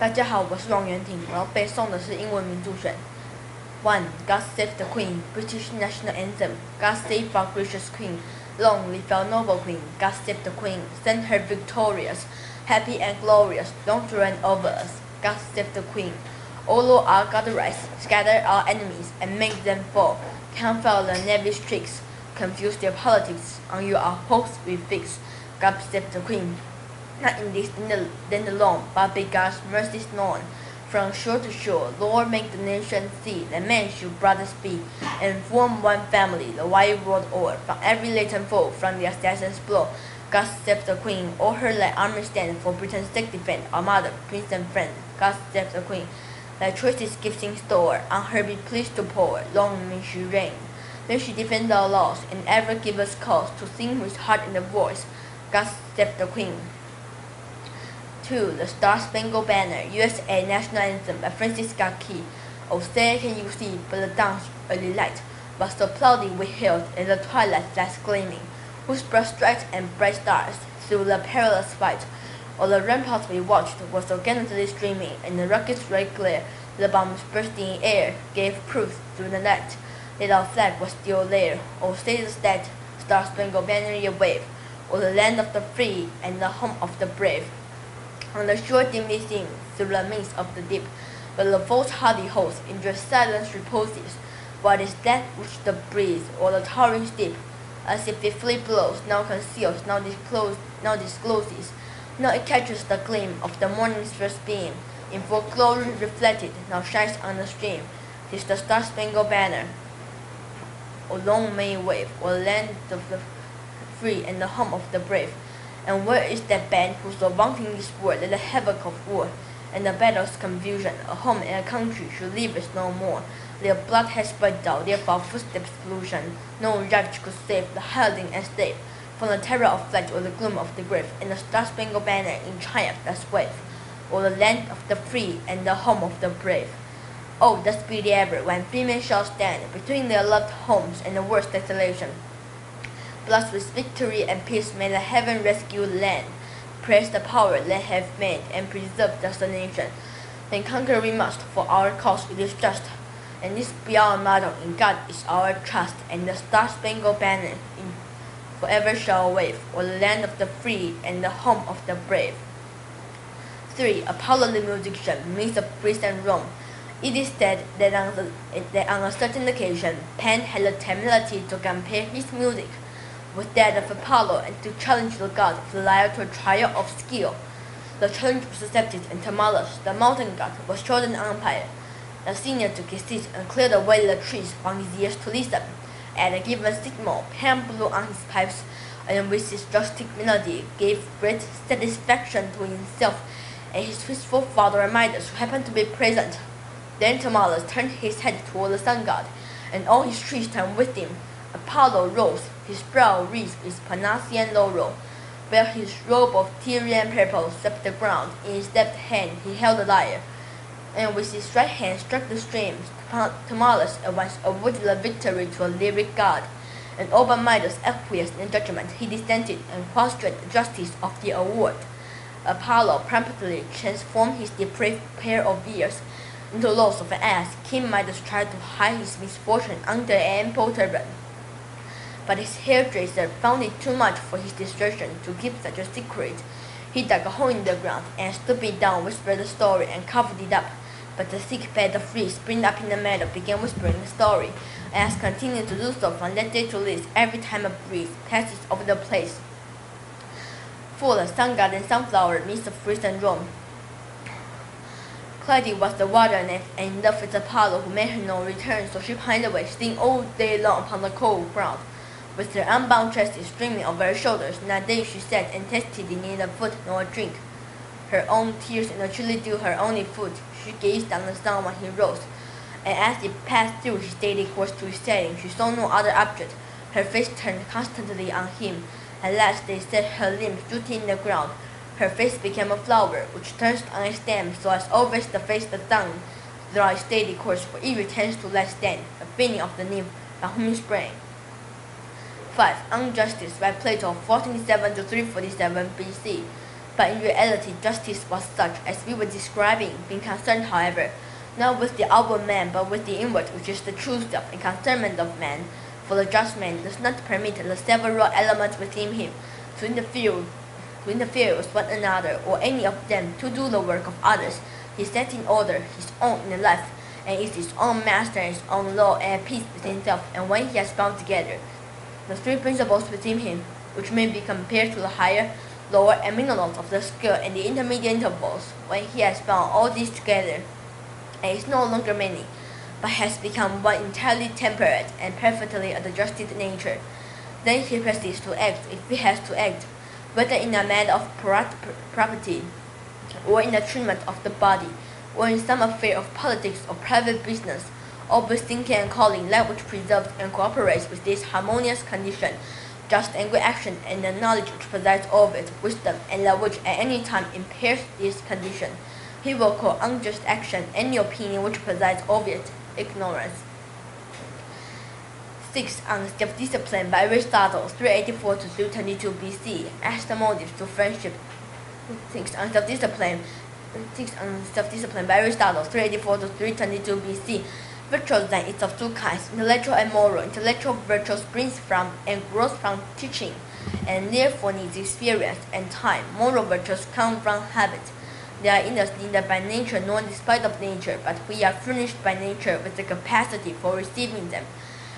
大家好，我是王元廷，我要背诵的是英文名著选。1. God Save the Queen, British National Anthem. God save our gracious Queen. Long live our noble Queen. God save the Queen. Send her victorious, happy and glorious. Don't reign over us. God save the Queen. O Lord our God arise, scatter our enemies and make them fall. Confound their knavish tricks, confuse their politics. On you our hopes we fix. God save the Queen. Not in this land alone, but by God's mercies known. From shore to shore, Lord, make the nation see that men should brothers be, and form one family, the wide world o'er. From every latent foe, from the assassin's blow, God save the Queen, all her let army stand, for Britain's sake defend, our mother, prince and friend. God save the Queen, thy choicest gifts in store, on her be pleased to pour, long may she reign. May she defend our laws, and ever give us cause to sing with heart and voice. God save the Queen. 2. The Star-Spangled Banner, USA National Anthem by Francis Scott Key. Oh, say can you see but the dawn's early light, but so cloudy we hailed, and the twilight lies gleaming, whose broad stripes and bright stars through the perilous fight. All the ramparts we watched were so gallantly streaming, and the rocket's red glare, the bombs bursting in air, gave proof through the night that our flag was still there. Oh, say does that Star-Spangled Banner yet wave, o'er the land of the free and the home of the brave. On the shore dimly seen, through the midst of the deep, where the foe's hardy host in their silence reposes, what is that which the breeze or the towering steep, as if it fleet blows, now conceals, now discloses, now it catches the gleam of the morning's first beam, in full glory reflected, now shines on the stream. 'Tis the Star-Spangled Banner. O long may it wave, O land of the free and the home of the brave. And where is that band who so vauntingly swore that the havoc of war and the battle's confusion, a home and a country should leave us no more? Their blood has spread out, their foul footsteps pollution. No refuge could save the hiding and safe from the terror of flight or the gloom of the grave, and the Star-Spangled Banner in triumph does wave, or the land of the free and the home of the brave. Oh, thus be the ever when free men shall stand between their loved homes and the world's desolation. Blessed with victory and peace may the heaven rescue land. Praise the power they have made and preserve thus the nation. Then conquer we must, for our cause it is just. And this be our motto, in God is our trust. And the Star-Spangled Banner forever shall wave, o'er the land of the free and the home of the brave. 3. Apollo the musician, midst of Greece and Rome. It is said that on a certain occasion, Pan had the temerity to compare his music with that of Apollo, and to challenge the god of the lyre to a trial of skill. The challenge was accepted, and Timaeus, the mountain god, was chosen umpire. The senior took his seat and cleared away the trees from his ears to listen. At a given signal, Pan blew on his pipes, and with his drastic melody gave great satisfaction to himself and his faithful father and mothers who happened to be present. Then Timaeus turned his head toward the sun god, and all his trees turned with him. Apollo rose, his brow wreathed with Parnassian laurel, while his robe of Tyrian purple swept the ground. In his left hand he held the lyre, and with his right hand struck the strings. Timaeus at once awarded the victory to a lyric god, and all but Midas acquiesced in judgment. He dissented and questioned the justice of the award. Apollo promptly transformed his depraved pair of ears into those of an ass. King Midas tried to hide his misfortune under an ample turban, but his hairdresser found it too much for his discretion to keep such a secret. He dug a hole in the ground, and stooping down whispered the story and covered it up. But the thick bed of reeds springing up in the meadow began whispering the story, and has continued to do so from that day to this, every time a breeze passes over the place. 4. The sun god and sunflower, midst of Greece and Rome. Clyde was the water nymph, and in love with Apollo, who made her no return, so she pined away, sitting all day long upon the cold ground, with her unbound tresses streaming over her shoulders. Not day she sat and tasted neither food nor drink. Her own tears and the chilly dew her only food. She gazed on the sun when he rose, and as it passed through his daily course to his setting, she saw no other object. Her face turned constantly on him. At last they set her limbs rooted in the ground. Her face became a flower, which turns on its stem so as always to face the sun throughout its daily course, for it returns to let stand, a feeling of the nymph by whom it sprang. 5. Unjustice by Plato, 427 to 347 BC. But in reality, justice was such as we were describing, being concerned, however, not with the outward man, but with the inward, which is the true self and concernment of man. For the just man does not permit the several elements within him to interfere with one another or any of them to do the work of others. He sets in order his own inner life, and is his own master and his own law, and at peace with himself. And when he has bound together the three principles within him, which may be compared to the higher, lower, and middle notes of the scale and the intermediate intervals, when he has bound all these together, and is no longer many, but has become one entirely temperate and perfectly adjusted nature, then he proceeds to act if he has to act, whether in a matter of property, or in the treatment of the body, or in some affair of politics or private business, all with thinking and calling that which preserves and cooperates with this harmonious condition, just and good action, and the knowledge which presides over it, wisdom, and that which at any time impairs this condition, he will call unjust action, any opinion which presides over it, ignorance. 6. On self-discipline by Aristotle, 384 to 322 BC, as the motives to friendship. 6. On self-discipline by Aristotle, 384 to 322 BC. Virtue then is of two kinds, intellectual and moral. Intellectual virtue springs from and grows from teaching, and therefore needs experience and time. Moral virtues come from habit. They are in us neither by nature nor despite of nature, but we are furnished by nature with the capacity for receiving them,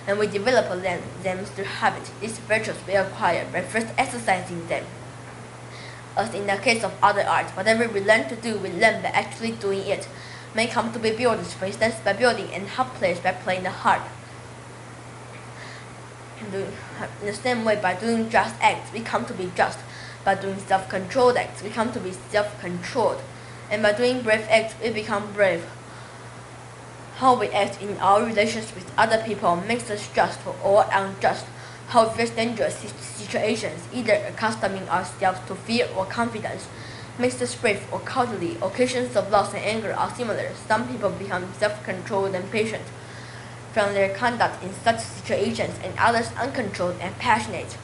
and we develop them through habit. These virtues we acquire by first exercising them. As in the case of other arts, whatever we learn to do, we learn by actually doing it. May come to be builders, for instance, by building, and harp players by playing the harp. In the same way, by doing just acts, we come to be just. By doing self-controlled acts, we come to be self-controlled. And by doing brave acts, we become brave. How we act in our relations with other people makes us just or unjust. How we face dangerous situations, either accustoming ourselves to fear or confidence, makes us brave or cowardly. Occasions of loss and anger are similar. Some people become self-controlled and patient from their conduct in such situations, and others uncontrolled and passionate.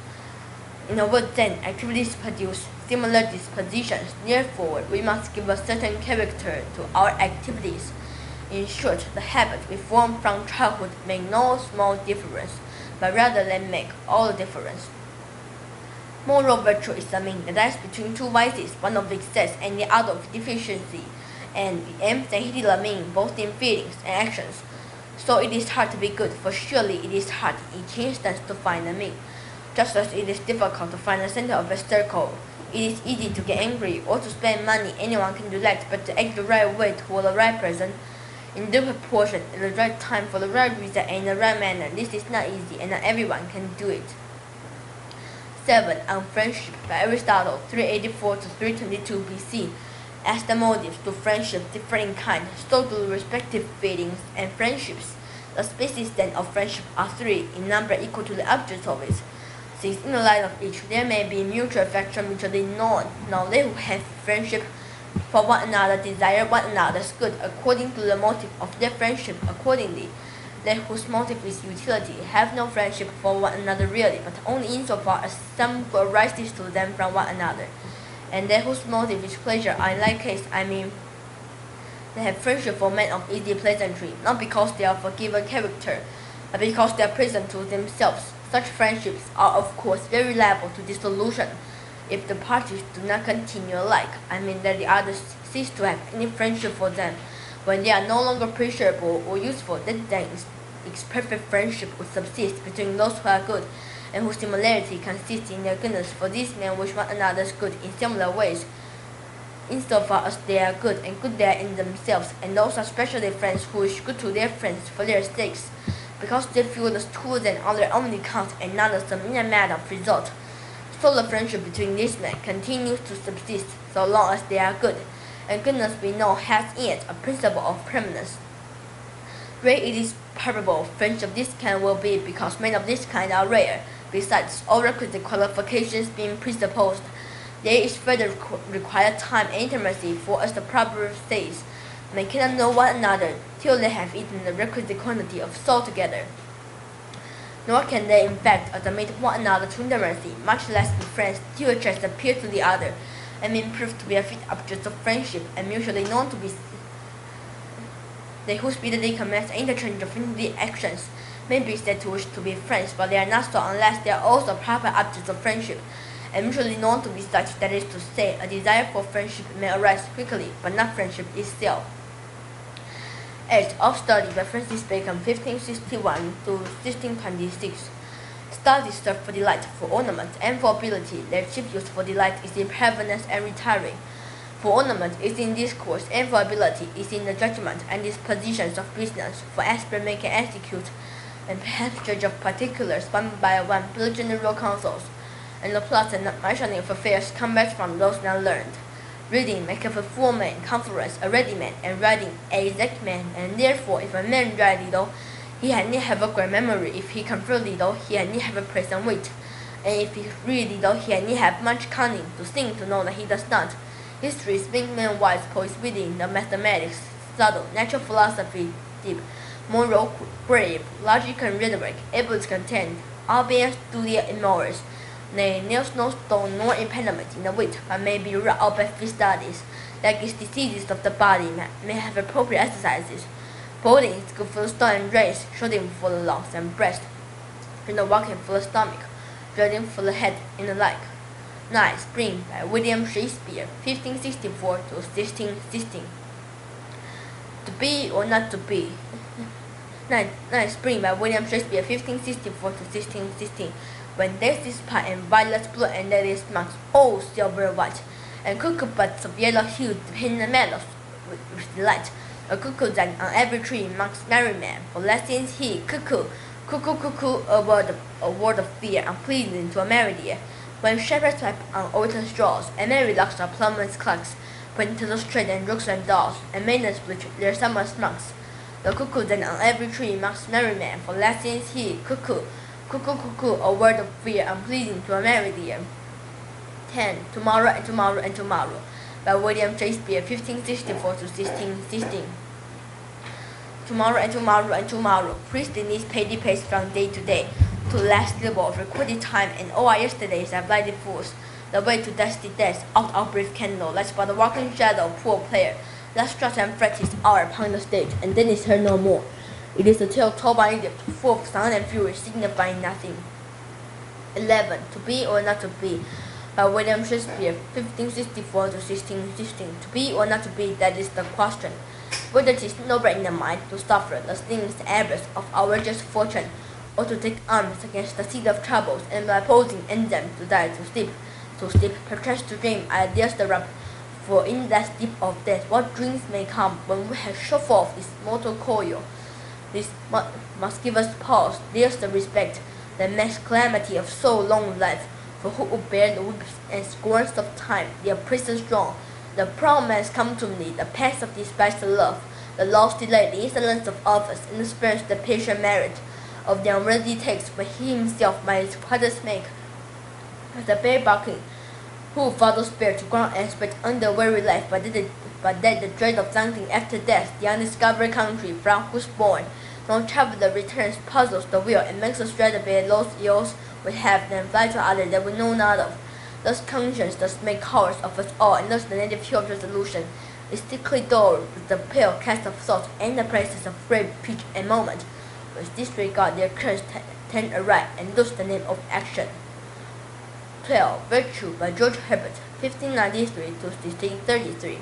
In a word, then, activities produce similar dispositions. Therefore, we must give a certain character to our activities. In short, the habits we form from childhood make no small difference, but rather than make all the difference. Moral virtue is the mean that lies between two vices, one of excess and the other of deficiency, and the aims and hitting the mean both in feelings and actions. So it is hard to be good, for surely it is hard in each instance to find the mean. Just as it is difficult to find the center of a circle, it is easy to get angry or to spend money. Anyone can do that, but to act the right way toward the right person, in due proportion, at the right time, for the right reason, and in the right manner, this is not easy, and not everyone can do it. 7. On friendship by Aristotle, 384 to 322 BC. As the motives to friendship differ in kind, so do the respective feelings and friendships. The species then of friendship are three, in number equal to the objects of it. Since in the light of each there may be mutual affection mutually known. Now they who have friendship for one another desire one another's good according to the motive of their friendship accordingly. They whose motive is utility have no friendship for one another really, but only insofar as some good arises to them from one another. And they whose motive is pleasure are in like case, they have friendship for men of easy pleasantry, not because they are of a given character, but because they are pleasant to themselves. Such friendships are of course very liable to dissolution if the parties do not continue alike. That the others cease to have any friendship for them. When they are no longer appreciable or useful, then its perfect friendship would subsist between those who are good, and whose similarity consists in their goodness, for these men wish one another's good in similar ways, insofar as they are good, and good they are in themselves, and those are specially friends who wish good to their friends for their sakes, because they feel the two then on their own account, and not as a mere matter of result. So the friendship between these men continues to subsist so long as they are good, and goodness we know has in it a principle of permanence. Rare it is probable friendship of this kind will be, because men of this kind are rare. Besides all requisite qualifications being presupposed, there is further required time and intimacy, for as the proverb says, men cannot know one another till they have eaten the requisite quantity of salt together. Nor can they in fact admit one another to intimacy, much less be friends till a chance appear to the other, and being proved to be a fit objects of friendship, and mutually known to be they who speedily commence an interchange of friendly actions may be said to wish to be friends, but they are not so unless they are also proper objects of friendship, and mutually known to be such, that is to say, a desire for friendship may arise quickly, but not friendship itself. 8. Of Study by Francis Bacon, 1561 to 1626. Studies serve for delight, for ornament, and for ability. Their chief use for delight is in prevalence and retiring. For ornament is in discourse, and for ability is in the judgment and dispositions of business. For expert man can execute and perhaps judge of particulars one by one, below general counsels, and the plots and marshalling of affairs come best from those not learned. Reading maketh a fool man, conference a ready man, and writing a exact man. And therefore, if a man write little, he had need have a great memory. If he confer little, he had need have a present wit. And if he read little, he had need have much cunning to think to know that he does not. History speak man wise, poets witty, the mathematics subtle, natural philosophy deep, moral grave, logic and rhetoric, able to contend, all being studia in morals. Nay, nails no stone nor impediment in the wit, but may be wrought out by free studies, like its diseases of the body may have appropriate exercises. Boating is good for the stomach and drains, shooting for the lungs and breast, and the walking for the stomach, dreading for the head, and the like. 9. Spring by William Shakespeare, 1564 to 1616. To be or not to be. 9. Spring by William Shakespeare, 1564 to 1616. When days is pie and violet blue and ladies marks all silver white, and cuckoo buds of yellow hue depend the meadows with delight. A cuckoo that on every tree marks merryman, for lessons he cuckoo, cuckoo cuckoo, a word of fear, unpleasing to a merry deer. When shepherds pipe on autumn straws, and merry larks are plumber's clocks, point to the street and rooks and dolls, and maidens bleach their summer smocks. The cuckoo that on every tree marks merryman, for lessons he cuckoo, cuckoo cuckoo, a word of fear, unpleasing to a merry deer. 10. Tomorrow and Tomorrow and Tomorrow by William Shakespeare, 1564 to 1616. Tomorrow and tomorrow and tomorrow, priestly needs pay pace from day to day, to last labor of recorded time, and all our yesterdays are blinded fools. The way to dusty death, out our brief candle, lights but the walking shadow, poor player. Last strut and fret his hour upon the stage, and then is heard no more. It is a tale told by Egypt, full of sound and fury, signifying nothing. 11. To be or not to be by William Shakespeare, 1564 to 1616. To be or not to be, that is the question. Whether it is noble in the mind to suffer the slings abyss of our just fortune, or to take arms against the seed of troubles, and by opposing in them to die to sleep, perchance to dream ideas the rub. For in that sleep of death, what dreams may come when we have shut forth this mortal coil? This must give us pause, there's the respect, the mass calamity of so long life. For who will bear the whips and scorns of time, the oppressor strong? The proud man's come to me, the past of despised love, the lost delay, the insolence of office, and the spurns the patient merit of the unworthy takes, when he himself by his father's make, as the bear barking, who fathers bear to ground and expect under weary life, but that the dread of something after death, the undiscovered country from whose born no traveler returns, puzzles the will, and makes us dread of those ills we have, then fly to others that we know not of. Thus conscience does make cowards of us all, and thus the native hue of resolution is thickly dulled with the pale cast of thought and the praises of brave pitch and moment, which disregard their currents tend aright, and lose the name of action. 12. Virtue by George Herbert, 1593 to 1633.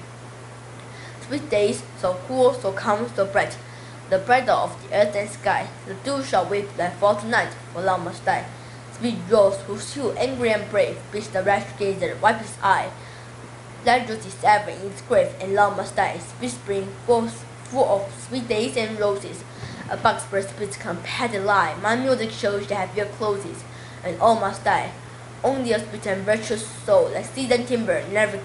Sweet days, so cool, so calm, so bright, the bridal of the earth and sky, the dew shall weep thy fall tonight, for thou must die. Sweet rose, whose hue angry and brave, bids the rash gazer wipe his eye. That rose is ever in its grave, and thou must die. Sweet spring, full of sweet days and roses, a box where spirits compare lie. My music shows they have your closes, and all must die. Only a sweet and virtuous soul, like seed and timber, never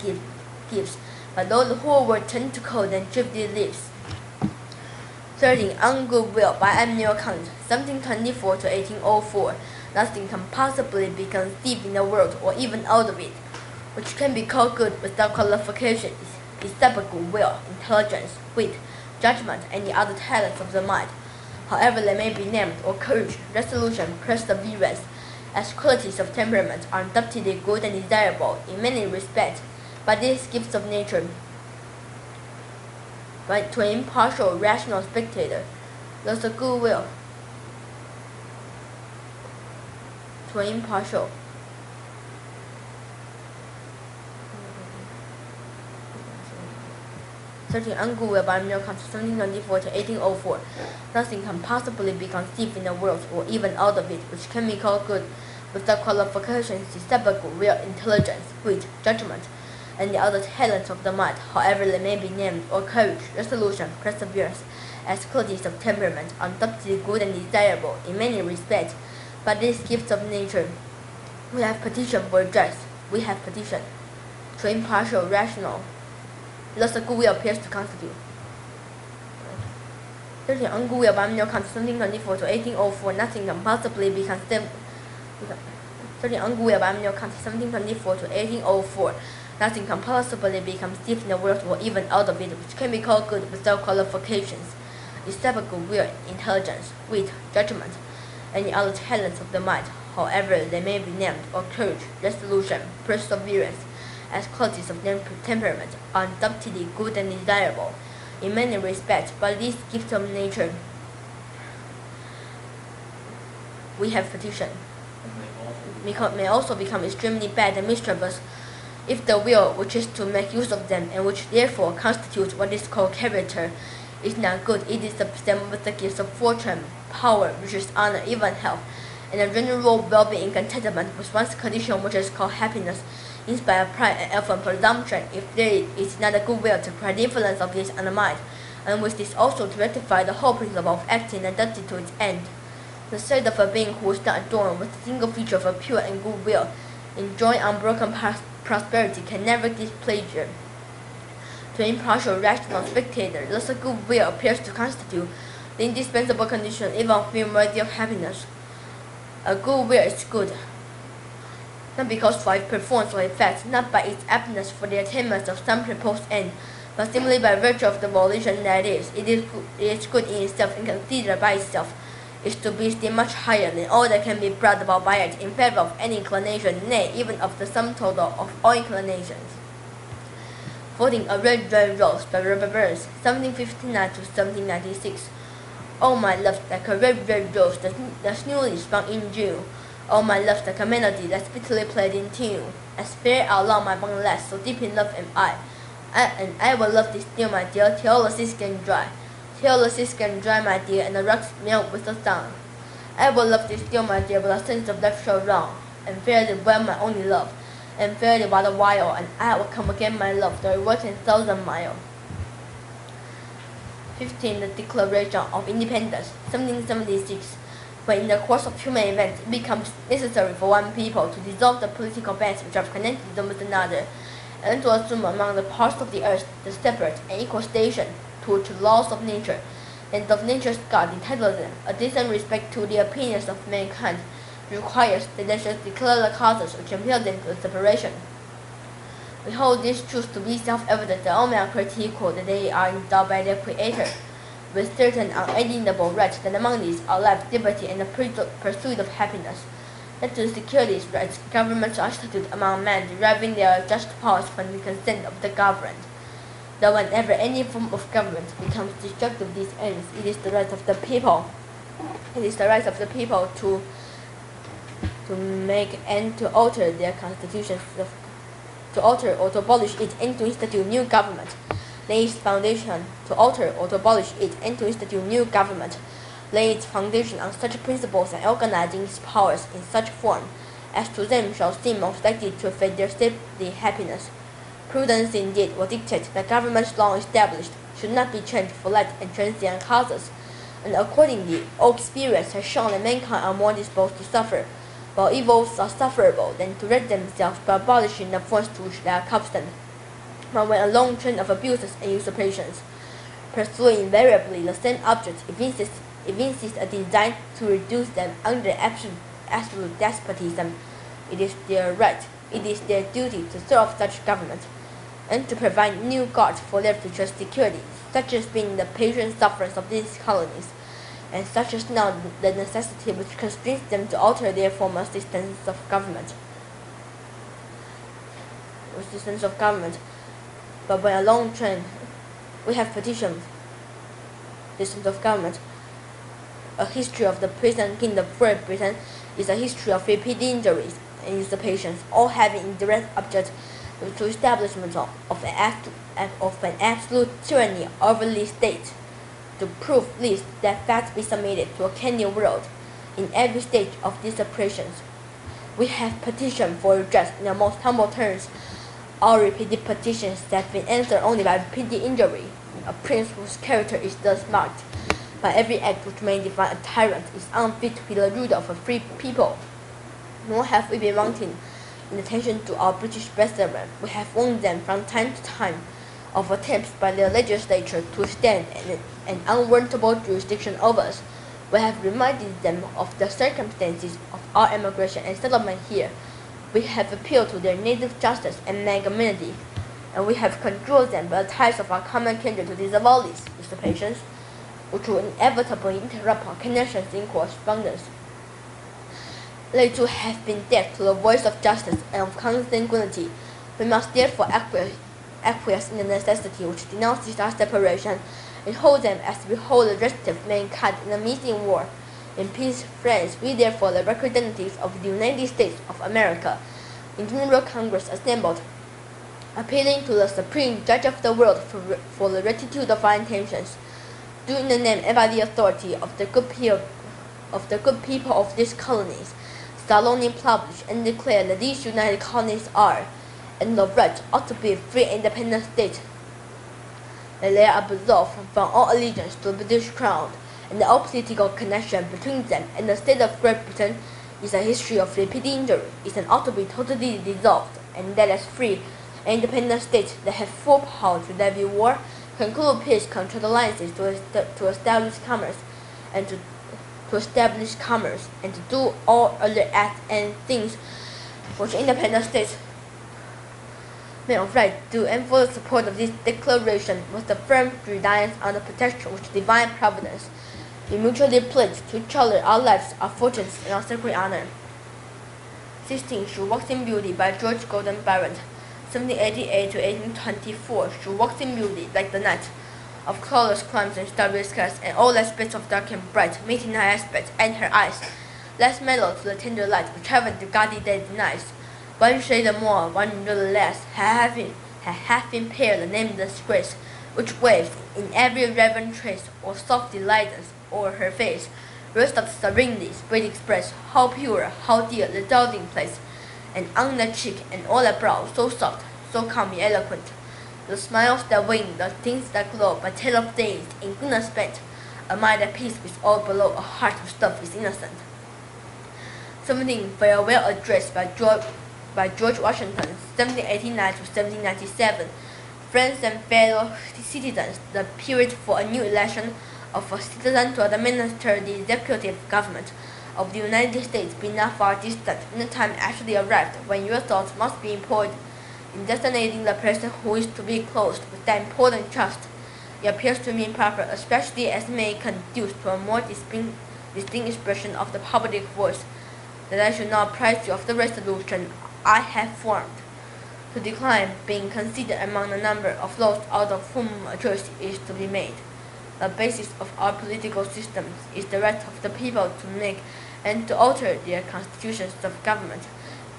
gives. But though the whole world turn to cold and drifty leaves. 13. On Goodwill by Immanuel Kant, 1724 to 1804. Nothing can possibly be conceived in the world, or even out of it, which can be called good without qualification, except goodwill, intelligence, wit, judgment, and the other talents of the mind, however they may be named, or courage, resolution, perseverance, as qualities of temperament are undoubtedly good and desirable in many respects, by these gifts of nature, to an impartial, rational spectator, thus a goodwill. To an impartial, certain ungoodwill by mere comes 1724 to 1804. Nothing can possibly be conceived in the world, or even out of it, which can be called good, without qualifications, except real intelligence, wit, judgment, and the other talents of the mind, however they may be named, or courage, resolution, perseverance, as qualities of temperament, undoubtedly good and desirable in many respects. But these gifts of nature, we have petitioned for redress. We have petitioned to impartial, rational, thus a goodwill appears to constitute. Certain ungoodwill by mere comes 1724 to 1804. Nothing can possibly be conceived. Certain ungoodwill by mere comes 1724 to 1804. Nothing can possibly be conceived in the world, or even out of it, which can be called good without qualifications, except goodwill, intelligence, wit, judgment, and the other talents of the mind, however they may be named, or courage, resolution, perseverance, as qualities of temperament, undoubtedly good and desirable in many respects. But these gifts of nature, we have petitioned, may also become extremely bad and mischievous, if the will which is to make use of them, and which therefore constitutes what is called character, is not good. It is the same with the gifts of fortune, power, riches, honor, even health, and a general well-being contentment with one's condition, which is called happiness, in spite of pride and often presumption, if there is not a good will to create influence of this on the mind, and with this also to rectify the whole principle of acting and adapted to its end. The state of a being who is not adorned with a single feature of a pure and good will, enjoying unbroken prosperity, can never displeasure. To an impartial, rational spectator, thus a good will appears to constitute the indispensable condition even of being worthy of happiness. A good will is good, not because for its performance or effects, not by its aptness for the attainment of some proposed end, but simply by virtue of the volition that it is good in itself, and considered by itself, is to be still much higher than all that can be brought about by it in favor of any inclination, nay, even of the sum total of all inclinations. Voting a red rose by Robert Burns, 1759 to 1796. Oh, my love, like a red rose that's newly sprung in June. Oh, my love, like a melody that's bitterly played in tune. As fair outlaw my bond lasts, so deep in love am I. And I will love thee still, my dear, till the seas can dry. Till the seas can dry, my dear, and the rocks melt with the sun. I will love thee still, my dear, but the sense of life shall run, and fare thee well, my only love, and fare thee while a while, and I will come again, my love, though it were 10,000 miles. 15. The Declaration of Independence, 1776. When in the course of human events it becomes necessary for one people to dissolve the political bands which have connected them with another, and to assume among the parts of the earth the separate and equal station to which the laws of nature and of nature's God entitle them, a decent respect to the opinions of mankind requires that they should declare the causes which impel them to separation. We hold this truth to be self-evident that all men are created equal, that they are endowed by their Creator with certain unalienable rights, that among these are life, liberty, and the pursuit of happiness. That to secure these rights, governments are instituted among men, deriving their just powers from the consent of the governed. That whenever any form of government becomes destructive of these ends, it is the right of the people. It is the right of the people to make and to alter their constitutions, to alter or to abolish it, and to institute new government. Lay its foundation to alter or to abolish it, and to institute new government. Lay its foundation on such principles and organizing its powers in such form as to them shall seem most likely to affect their safety happiness. Prudence indeed will dictate that governments long established should not be changed for light and transient causes, and accordingly all experience has shown that mankind are more disposed to suffer, while evils are sufferable, than to rid themselves by abolishing the forms to which they are accustomed. But when a long train of abuses and usurpations pursue invariably the same object, evinces a design to reduce them under absolute despotism, it is their right, it is their duty to throw off such government, and to provide new guards for their future security, such as being the patient sufferance of these colonies, and such as now the necessity which constrains them to alter their former systems of government. with the sense of government, but by a long trend, we have petitioned the sense of government. A history of the present Kingdom of Great Britain is a history of repeated injuries and usurpations, all having indirect object to establishment of an absolute tyranny over the state. To prove this, that facts be submitted to a candid world in every stage of these operations. We have petitioned for redress in the most humble terms. Our repeated petitions have been answered only by repeated injury. A prince whose character is thus marked by every act which may define a tyrant is unfit to be the ruler of a free people. Nor have we been wanting in attention to our British brethren. We have warned them from time to time of attempts by the legislature to extend an unwarrantable jurisdiction over us. We have reminded them of the circumstances of our emigration and settlement here. We have appealed to their native justice and magnanimity, and we have conjured them by the ties of our common kindred to disavow these usurpations, which will inevitably interrupt our connections in correspondence. They too have been deaf to the voice of justice and of consanguinity. We must therefore acquiesce in the necessity which denounces our separation, and hold them as we hold the restive mankind in a meeting war. In peace, friends, we therefore, the representatives of the United States of America, in General Congress assembled, appealing to the Supreme Judge of the world for the rectitude of our intentions, do in the name and by the authority of the good people of these colonies, solemnly publish and declare that these united colonies are, and of right ought to be, free and independent states. That they are absolved from all allegiance to the British crown, and the all political connection between them and the state of Great Britain is a history of repeated injury, is and ought to be totally dissolved, and that as free and independent states that have full power to levy war, conclude peace, contract alliances to establish commerce, and to do all other acts and things which independent states may of right do, and for the support of this declaration, with the firm reliance on the protection which divine providence, we mutually pledge to each other our lives, our fortunes, and our sacred honor. 16. She Walks in Beauty by George Gordon Byron, 1788 to 1824. She walks in beauty like the night, of cloudless climes and starry skies, and all aspects of dark and bright, meeting her aspect and her eyes, less mellow to the tender light which heaven the gaudy day denies. One shade more, one little less, her half impaired the nameless grace, which waves in every reverent trace, or soft delightance o'er her face, rest up serenely, spread express, how pure, how dear the dwelling place, and on the cheek and all the brow, so soft, so calmly eloquent, the smiles that wing, the things that glow, by tale of days in goodness spent, a mind at peace with all below, a heart whose stuff is innocent. 17. Farewell Address by George Washington, 1789 to 1797. Friends and fellow citizens, the period for a new election of a citizen to administer the executive government of the United States being not far distant, and the time actually arrived when your thoughts must be employed in designating the person who is to be closed with that important trust. It appears to me proper, especially as it may conduce to a more distinct expression of the public voice, that I should now apprise you of the resolution I have formed, to decline being considered among the number of those out of whom a choice is to be made. The basis of our political systems is the right of the people to make and to alter their constitutions of government,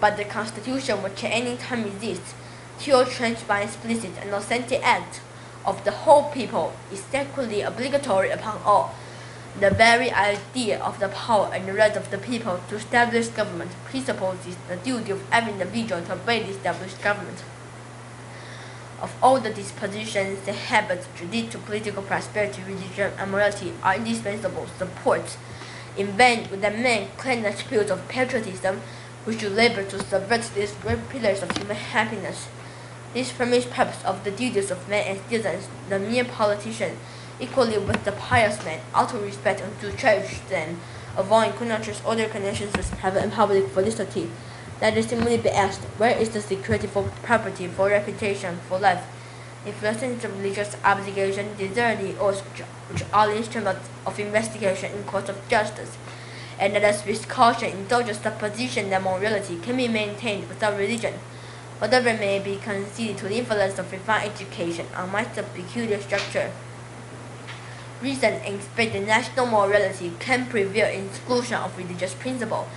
but the constitution which at any time exists, till changed by explicit and authentic act of the whole people, is sacredly obligatory upon all. The very idea of the power and the right of the people to establish government presupposes the duty of every individual to obey the established government. Of all the dispositions and habits which lead to political prosperity, religion, and morality are indispensable supports. In vain would that men claim the spirit of patriotism, which should labor to subvert these great pillars of human happiness. This premise purpose of the duties of men and citizens, the mere politician, equally with the pious man, ought to respect and to cherish them, avoiding connoisseurs or their connections with private and public felicity. Let it simply be asked, where is the security for property, for reputation, for life? If the sense of religious obligation, desire the oaths which are the instruments of investigation in courts of justice, and let us with caution indulge the supposition that morality can be maintained without religion, whatever may be conceded to the influence of refined education on minds of peculiar structure. Reason expects that national morality can prevail in exclusion of religious principle.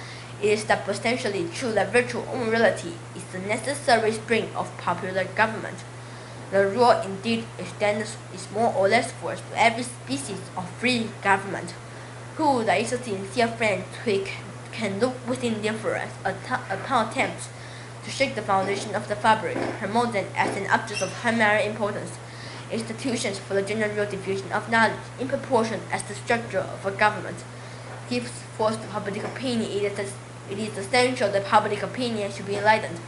It is that potentially true that virtual morality is the necessary spring of popular government. The rule indeed extends is more or less force to every species of free government. Who that is a sincere friend can look with indifference upon attempts to shake the foundation of the fabric, promote them as an object of primary importance, institutions for the general diffusion of knowledge in proportion as the structure of a government gives force to public opinion. It is essential that public opinion should be enlightened,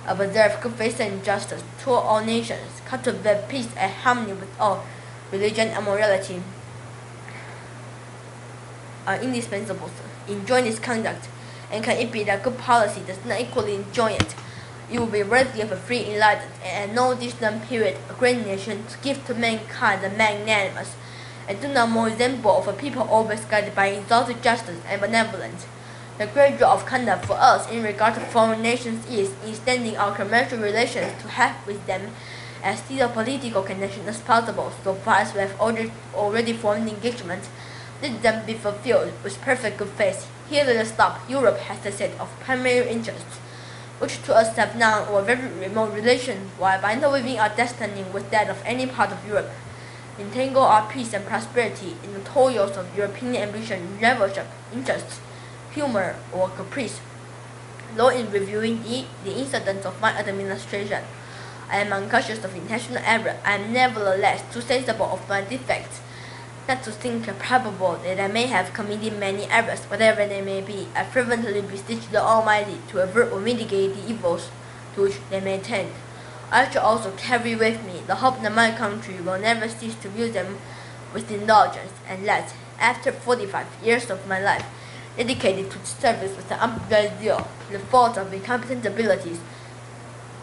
observe good faith and justice toward all nations, cultivate peace and harmony with all. Religion and morality are indispensable in joint this conduct, and can it be that good policy does not equally enjoy it? It will be worthy of a free, enlightened, and at no distant period a great nation to give to mankind the magnanimous, and do not more resemble of a people always guided by exalted justice and benevolence. The great rule of conduct for us in regard to foreign nations is, in extending our commercial relations to have with them as still political connection as possible, so far as we have already formed engagements, let them be fulfilled with perfect good faith. Here let us stop. Europe has a set of primary interests, which to us have none or very remote relation, while by interweaving our destiny with that of any part of Europe, entangle our peace and prosperity in the toils of European ambition, rivalship, interests, humor, or caprice. Though in reviewing the incidents of my administration, I am unconscious of intentional error, I am nevertheless too sensible of my defects not to think it probable that I may have committed many errors, whatever they may be. I fervently beseech the Almighty to avert or mitigate the evils to which they may tend. I shall also carry with me the hope that my country will never cease to view them with indulgence, and that, after 45 years of my life, dedicated to service with an unbridled zeal, the faults of incompetent abilities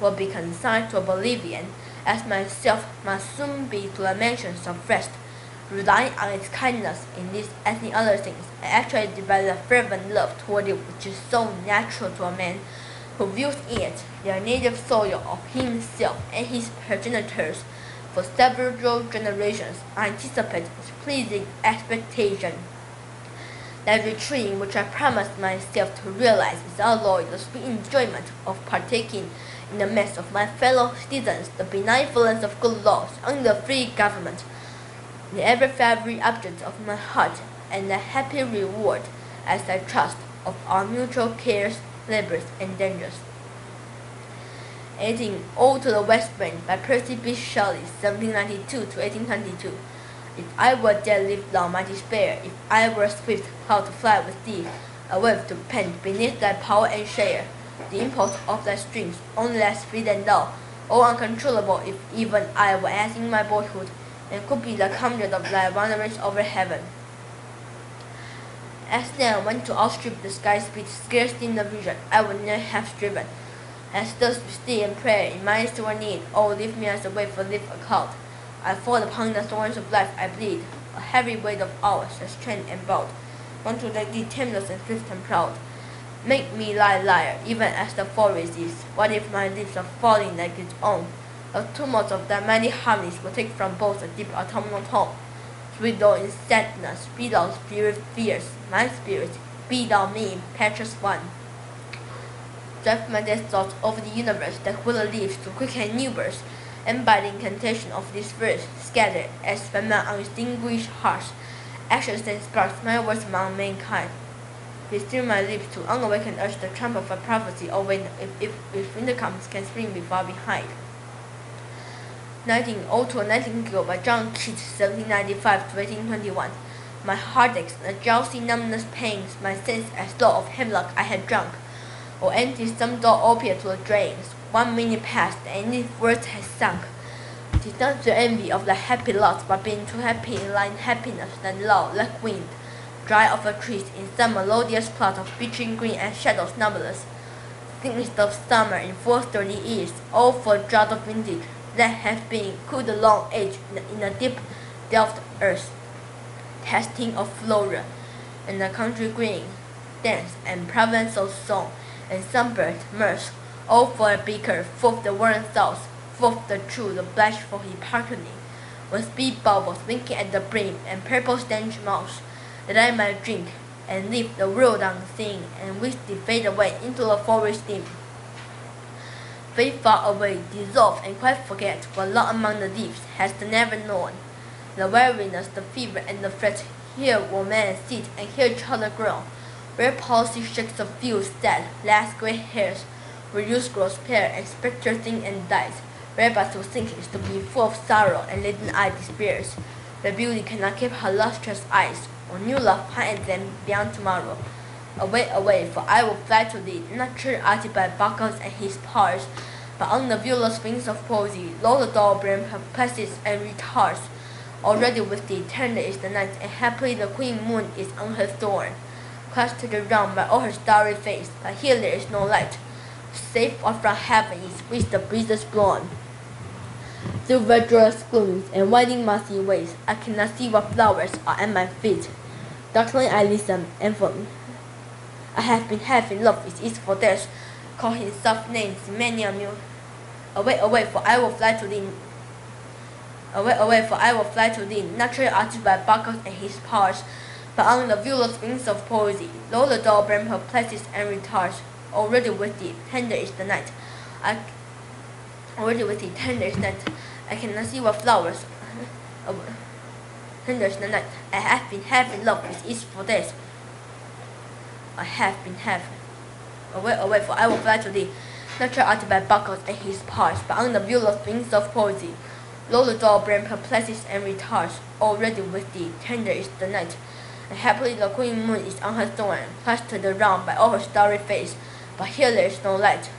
will be consigned to oblivion, as myself must soon be to the mansions of rest, relying on its kindness in these as in other things, and actuated by the fervent love toward it which is so natural to a man who views in it the native soil of himself and his progenitors for several generations. I anticipate with pleasing expectation that retreat in which I promised myself to realize without alloy the sweet enjoyment of partaking in the midst of my fellow citizens the benign influence of good laws under free government, the ever-favoring object of my heart, and the happy reward, as I trust, of our mutual cares, labors, and dangers. 18. Ode to the West Wind by Percy B. Shelley, 1792 to 1822. If I were dead, live long my despair. If I were swift, how to fly with thee, a wave to pant beneath thy power and share the impulse of thy streams, only less free than thou, O uncontrollable. If even I were as in my boyhood, and could be the comrade of thy wanderings over heaven. As then went to outstrip the sky's speed, scarcely in the vision I would ne'er have striven. As thus with thee in prayer, in my sore need, oh, leave me as a waif or leave a cloud. I fall upon the thorns of life, I bleed, a heavy weight of hours, as strength and bold, want to let thee tameless and swift and proud. Make me lie liar, even as the forest is. What if my lips are falling like its own? The tumult of thy mighty harmonies will take from both a deep autumnal tone. Sweet thou in sadness, be thou spirit fierce, my spirit, be thou me impetuous one. Drive my death thoughts over the universe, that willow leaves to quicken new births, and by the incantation of this verse, scatter as from my undistinguished hearts, actions and sparks my words among mankind. Bestir my lips to unawakened urge the trump of a prophecy, or when, if winter comes, can spring be far behind. 19. Ode to a Nightingale by John Keats, 1795 to 1821. My heart aches, a drowsy numbness pains my sense as though of hemlock I had drunk, or emptied some dull opiate to the drains. 1 minute passed, and its worth has sunk. 'Tis not the envy of the happy lot, but being too happy in thine happiness, that lull, like wind, dry of a trees in some melodious plot of beeching green and shadows numberless. Thickness of summer in full 30 years, all for drought of vintage, that have been cooled a long age in a deep delved earth, testing of flora, and the country green, dance and provincial song, and sunburnt mirth, O for a beaker, full of the warm sauce, full of the true, the blush for hypocrisy, with speed bubbles winking at the brim and purple stench mouths, that I might drink and leave the world unseen, and wish to fade away into the forest dim. Fade far away, dissolve and quite forget what long among the leaves has never known. The weariness, the fever, and the fret, here will man sit and here children grow, where palsy shakes of fields that last grey hairs, where youth grows pale and spectre sing and dies, where but to think is to be full of sorrow and laden eye despairs, where beauty cannot keep her lustrous eyes, or new love hide them beyond tomorrow. Away, away, for I will fly to thee, not sure arted by Bacchus and his powers, but on the viewless wings of poesy, lo the dull brim perplexes and retards. Already with thee tender is the night, and happily the queen moon is on her thorn, clustered around by all her starry face, but here there is no light. Safe off from heaven is which the breezes blown. Through verdurous glooms and winding mossy ways, I cannot see what flowers are at my feet. Darkling I listen, and for I have been half in love with each for theirs, call his soft names many a meal. Away, away, for I will fly to thee. Away, away, for I will fly to thee, naturally arted by Bacchus and his powers, but on the viewless wings of poesy, lo the dull brim perplexes and retards. Already with thee, tender is the night. Already with thee, tender is the night. I cannot see what flowers. Tender is the night. I have been half in love with each for days. I have been half. Away, away, for I will fly to thee, naturally arted by Bacchus and his powers, but on the viewless wings of poesy, lo the dull brim perplexes and retards. Already with thee, tender is the night. And happily the queen moon is on her throne, clustered around by all her starry face, but here there is no light.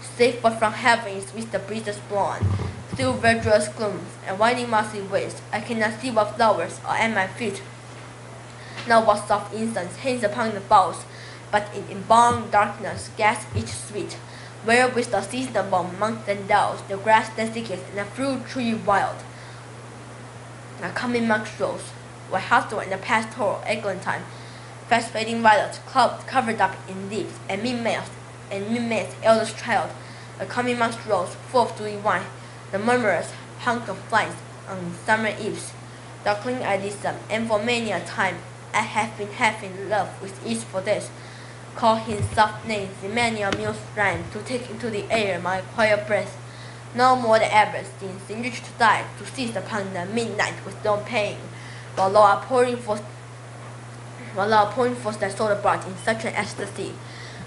Safe but from heaven is which the breezes blown. Through verdurous glooms and winding mossy ways, I cannot see what flowers are at my feet. Now what soft incense hangs upon the boughs, but in embalmed darkness gasps each sweet, wherewith the seasonable months and dells, the grass desiccates and the fruit tree wild. The coming monks rose, were hostile in the pastoral eglantine, fast fading violets covered up in leaves, and mid-May's eldest child, a coming month's rose, full of dewy wine, the murmurous honk of flies on summer eves. Darkling I listen, and for many a time I have been half in love with each for this, call his soft names in many a muse rhyme, to take into the air my quiet breath. No more than ever since enriched to die, to seize upon the midnight with no pain, while thou art pouring forth thy soul abroad in such an ecstasy.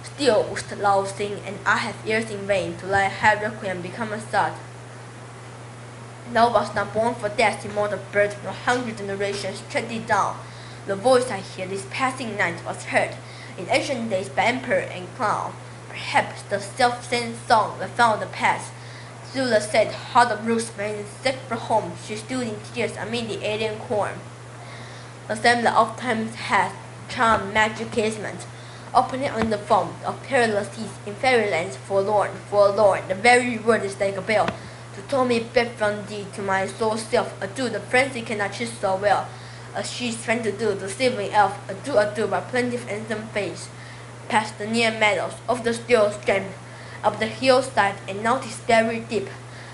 Still wouldst thou sing, and I have ears in vain, to thy high requiem become a thought. Thou wast not born for death's immortal bird, nor 100 generations tread thee down. The voice I hear this passing night was heard in ancient days by emperor and clown. Perhaps the self-same song that found the path through the sad heart of Ruth's maiden sick for home. She stood in tears amid the alien corn. The same that oft times hath charmed magic casement, opening on the foam of perilous seas in fairylands forlorn, forlorn. The very word is like a bell to toll me back from thee to my soul's self. Adieu, the frenzy cannot choose so well as she's trying to do, the silvering elf. Adieu, adieu, my plaintive anthem fades past the near meadows of the still strand, up the hillside, and now 'tis very deep.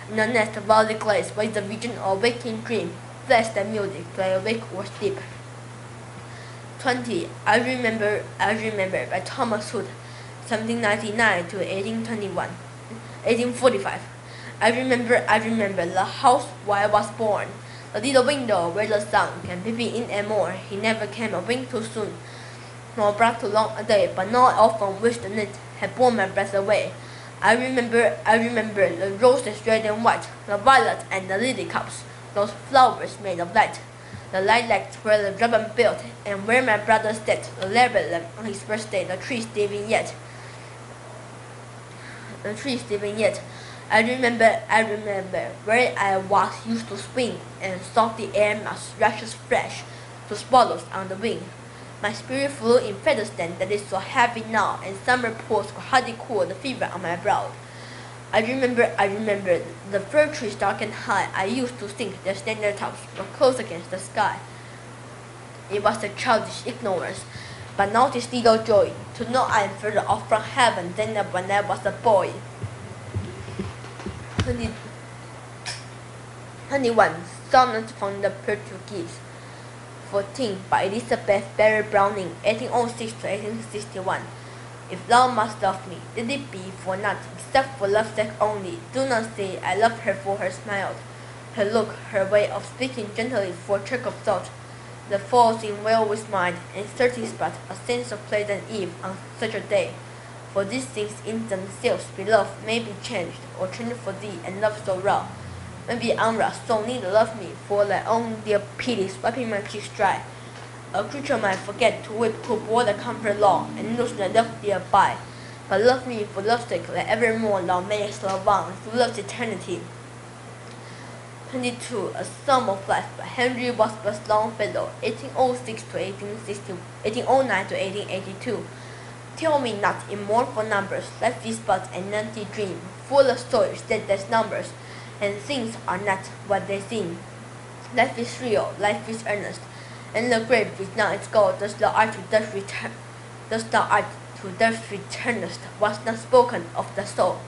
In the nest of valley glades, where the vision or waking dream flashed the music to I awake or sleep. 20. I remember by Thomas Hood, 1799 to 1821, 1845. I remember the house where I was born, the little window where the sun can peep in and more. He never came a wink too soon, nor brought too long a day, but not often wished the night had borne my breath away. I remember the roses red and white, the violets and the lily cups, those flowers made of light, the lilacs where the robin built, and where my brother sat, the laburnum on his birthday, the trees living yet. I remember where I was used to swing, and thought the air must rush as fresh to swallows on the wing. My spirit flew in feathers then that is so heavy now, and summer pools could hardly cool the fever on my brow. I remember the fir trees dark and high. I used to think their slender tops were close against the sky. It was a childish ignorance, but now 'tis little joy to know I am further off from heaven than when I was a boy. 21. Sonnet from the Portuguese. 14. By Elizabeth Barry Browning, 1806 to 1861. If thou must love me, let it be for naught except for love's sake only. Do not say I love her for her smile, her look, her way of speaking gently for trick of thought. The falls in well with mind, and certes but a sense of pleasant eve on such a day. For these things in themselves beloved may be changed, or changed for thee, and love so raw. Maybe unrest, so need love me, for thy own dear pity wiping my cheeks dry. A creature might forget to weep who bore the comfort long, and lose the love dear by. But love me for love's sake, that evermore thou mayest love on through love's eternity. 22. A Psalm of Life by Henry Wadsworth Longfellow, 1806 to 1809 to 1882. Tell me not in mournful numbers, life is but an empty dream, full of stories that there's numbers, and things are not what they seem. Life is real, life is earnest, and the grave is not its goal. Thus thou art to death returnest, was not spoken of the soul.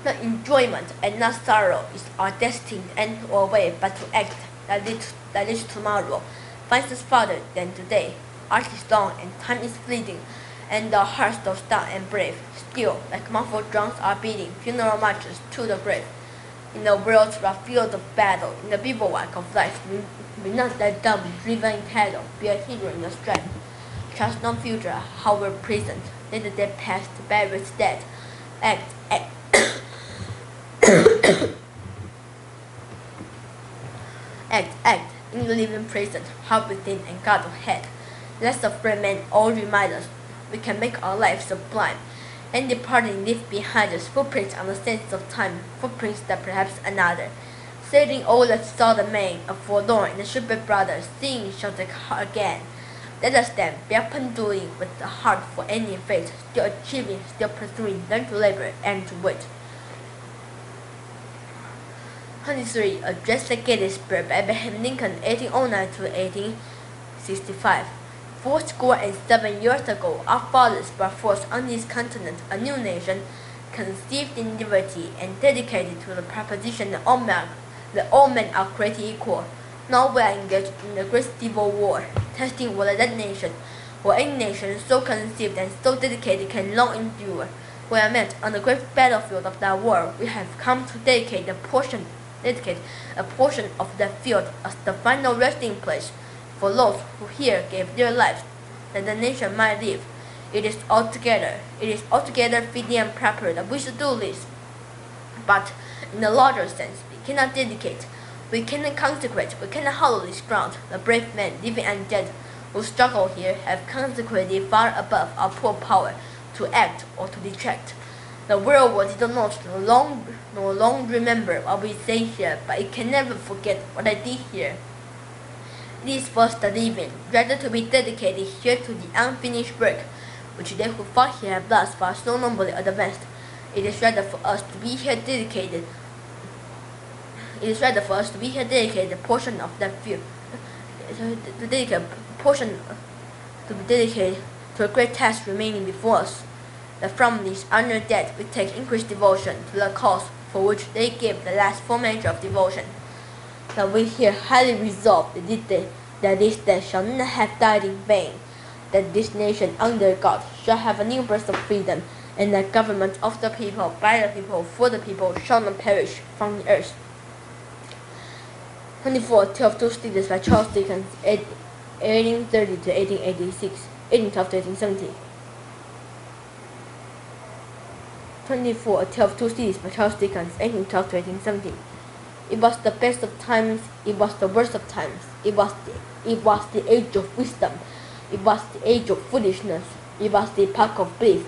Not enjoyment and not sorrow is our destined end or way, but to act that leads tomorrow finds us farther than today. Art is long and time is fleeting, and our hearts though stout and brave, still like muffled drums are beating funeral marches to the grave. In the world's rough field of battle, in the bivouac of life, we not let dumb, driven cattle be a hero in the strife. Trust no future, however present, let the dead past bury its dead. Act act in the living present, heart within and God ahead. Less of men all remind us we can make our lives sublime, and departing leave behind us footprints on the sands of time, footprints that perhaps another, sailing all that saw the main, a forlorn and a shipwrecked brother, seeing shall take heart again. Let us then be upon doing with the heart for any fate, still achieving, still pursuing, learn to labor and to wait. 23. Address at Gettysburg by Abraham Lincoln, 1809 to 1865. 47 years ago, our fathers brought forth on this continent a new nation, conceived in liberty and dedicated to the proposition that all men are created equal. Now we are engaged in the great civil war, testing whether that nation or any nation so conceived and so dedicated can long endure. We are met on the great battlefield of that war. We have come to dedicate a portion of that field as the final resting place for those who here gave their lives that the nation might live. It is altogether fitting and proper that we should do this. But in a larger sense, we cannot dedicate, we cannot consecrate, we cannot hallow this ground. The brave men, living and dead, who struggle here have consecrated far above our poor power to act or to detract. The world will no long remember what we say here, but it can never forget what I did here. It is for us the living, rather to be dedicated here to the unfinished work, which they who fought here have thus far so nobly advanced. It is rather for us to be here dedicated. A portion of that field, to be dedicated to a great task remaining before us. That from this honored dead we take increased devotion to the cause for which they gave the last full measure of devotion. That we here highly resolve that this day shall not have died in vain, that this nation under God shall have a new birth of freedom, and that government of the people, by the people, for the people shall not perish from the earth. 24. Tale of Two Cities by Charles Dickens, 1830 to 1886, 1812 to 1870. 24. A Tale of Two Cities by Charles Dickens, 1812 to 1870. It was the best of times, it was the worst of times. It was the age of wisdom. It was the age of foolishness. It was the epoch of belief.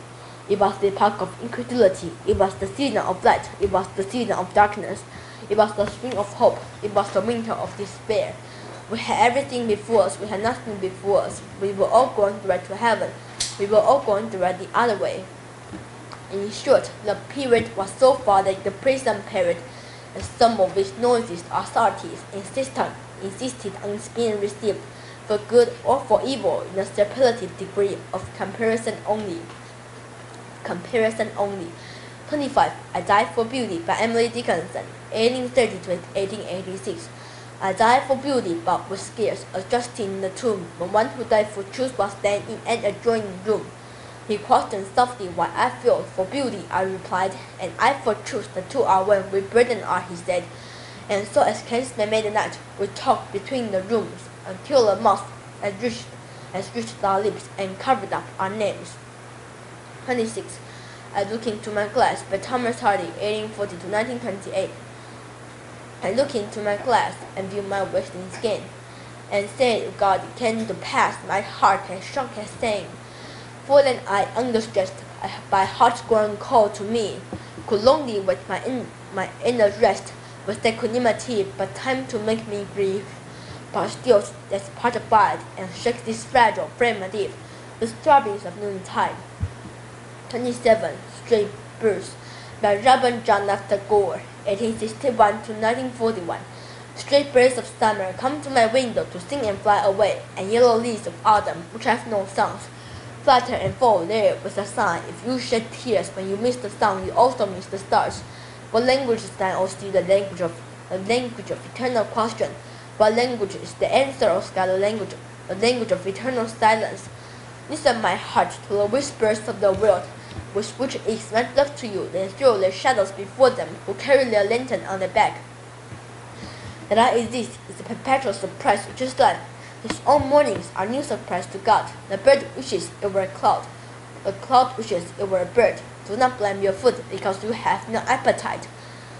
It was the epoch of incredulity. It was the season of light. It was the season of darkness. It was the spring of hope. It was the winter of despair. We had everything before us. We had nothing before us. We were all going direct to heaven. We were all going direct the other way. In short, the period was so far that the present period, and some of its noisiest authorities insisted on its being received for good or for evil in a superlative degree of comparison only. 25. I Died for Beauty by Emily Dickinson, 1830 to 1886. I died for beauty, but was scarce, as Justin in the tomb, when one who died for truth was then in an adjoining room. He questioned softly why I felt for beauty, I replied, and I for truth, the two are one, we brethren are, he said. And so as kinsmen made the night, we talked between the rooms, until the moth has reached our lips, and covered up our names. 26. I Look into My Glass by Thomas Hardy, 1840 to 1928. I look into my glass and view my wasting skin, and say, if God it came to pass, my heart has shrunk as sand. For then I, understressed by heart grown cold to me, could only with my inner rest, with equanimity, but time to make me grieve. But still, that's part of bite, and shake this fragile frame deep, with strawberries of noontide. 27. Stray Birds by Robert John Gore, 1861 to 1941. Stray birds of summer come to my window to sing and fly away, and yellow leaves of autumn, which have no songs, flutter and fall there with a sign. If you shed tears when you miss the sun, you also miss the stars. What language is thine, O sea, the language of eternal question? What language is the answer, O sky, the language of eternal silence? Listen, my heart, to the whispers of the world, with which is not love to you, then throw their shadows before them who carry their lantern on their back. That I exist is a perpetual surprise which is life. His own mornings are new surprise to God. The bird wishes it were a cloud. The cloud wishes it were a bird. Do not blame your food because you have no appetite.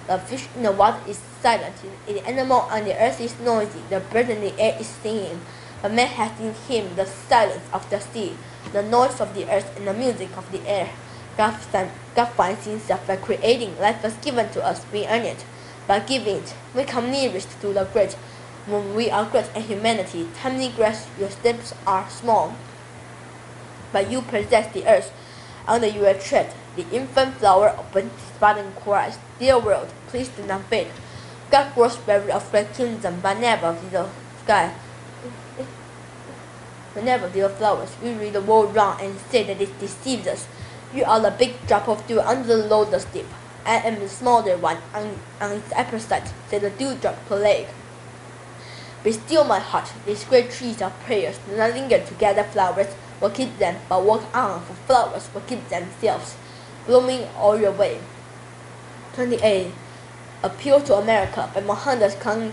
The fish in the water is silent. The animal on the earth is noisy. The bird in the air is singing. But man has in him the silence of the sea, the noise of the earth, and the music of the air. God finds himself by creating. Life was given to us, we earn it. By giving it, we come nearest to the great. When we are great in humanity, timely grass, your steps are small. But you possess the earth. Under your tread, the infant flower opens its budding cries. Dear world, please do not fade. God grows weary of great kingdom, but never of the sky. Whenever there are flowers, we read the world wrong and say that it deceives us. You are the big drop of dew under the lotus deep. I am the smaller one on its upper side, said the dewdrop plague. Be still, my heart, these great trees of prayers do not linger to gather flowers, or keep them, but walk on, for flowers will keep themselves, blooming all your way. 28. Appeal to America by Mohandas Gandhi,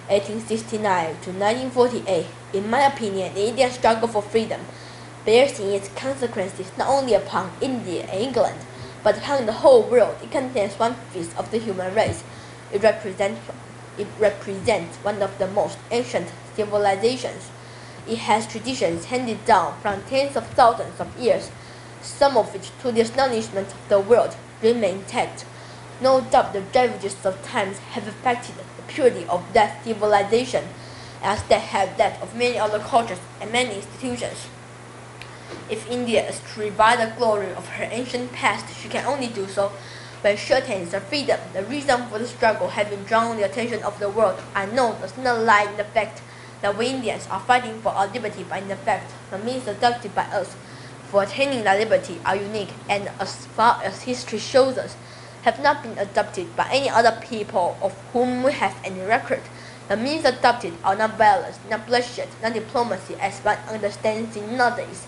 1869 to 1948. In my opinion, the Indian struggle for freedom bears in its consequences not only upon India and England, but upon the whole world. It contains 1/5 of the human race. It represents one of the most ancient civilizations. It has traditions handed down from tens of thousands of years, some of which, to the astonishment of the world, remain intact. No doubt the ravages of times have affected the purity of that civilization, as they have that of many other cultures and many institutions. If India is to revive the glory of her ancient past, she can only do so when she attains her freedom. The reason for the struggle having drawn the attention of the world, I know, does not lie in the fact that we Indians are fighting for our liberty, but in the fact the means adopted by us for attaining that liberty are unique, and as far as history shows us, have not been adopted by any other people of whom we have any record. The means adopted are not violence, not bloodshed, not diplomacy as one understands in nowadays,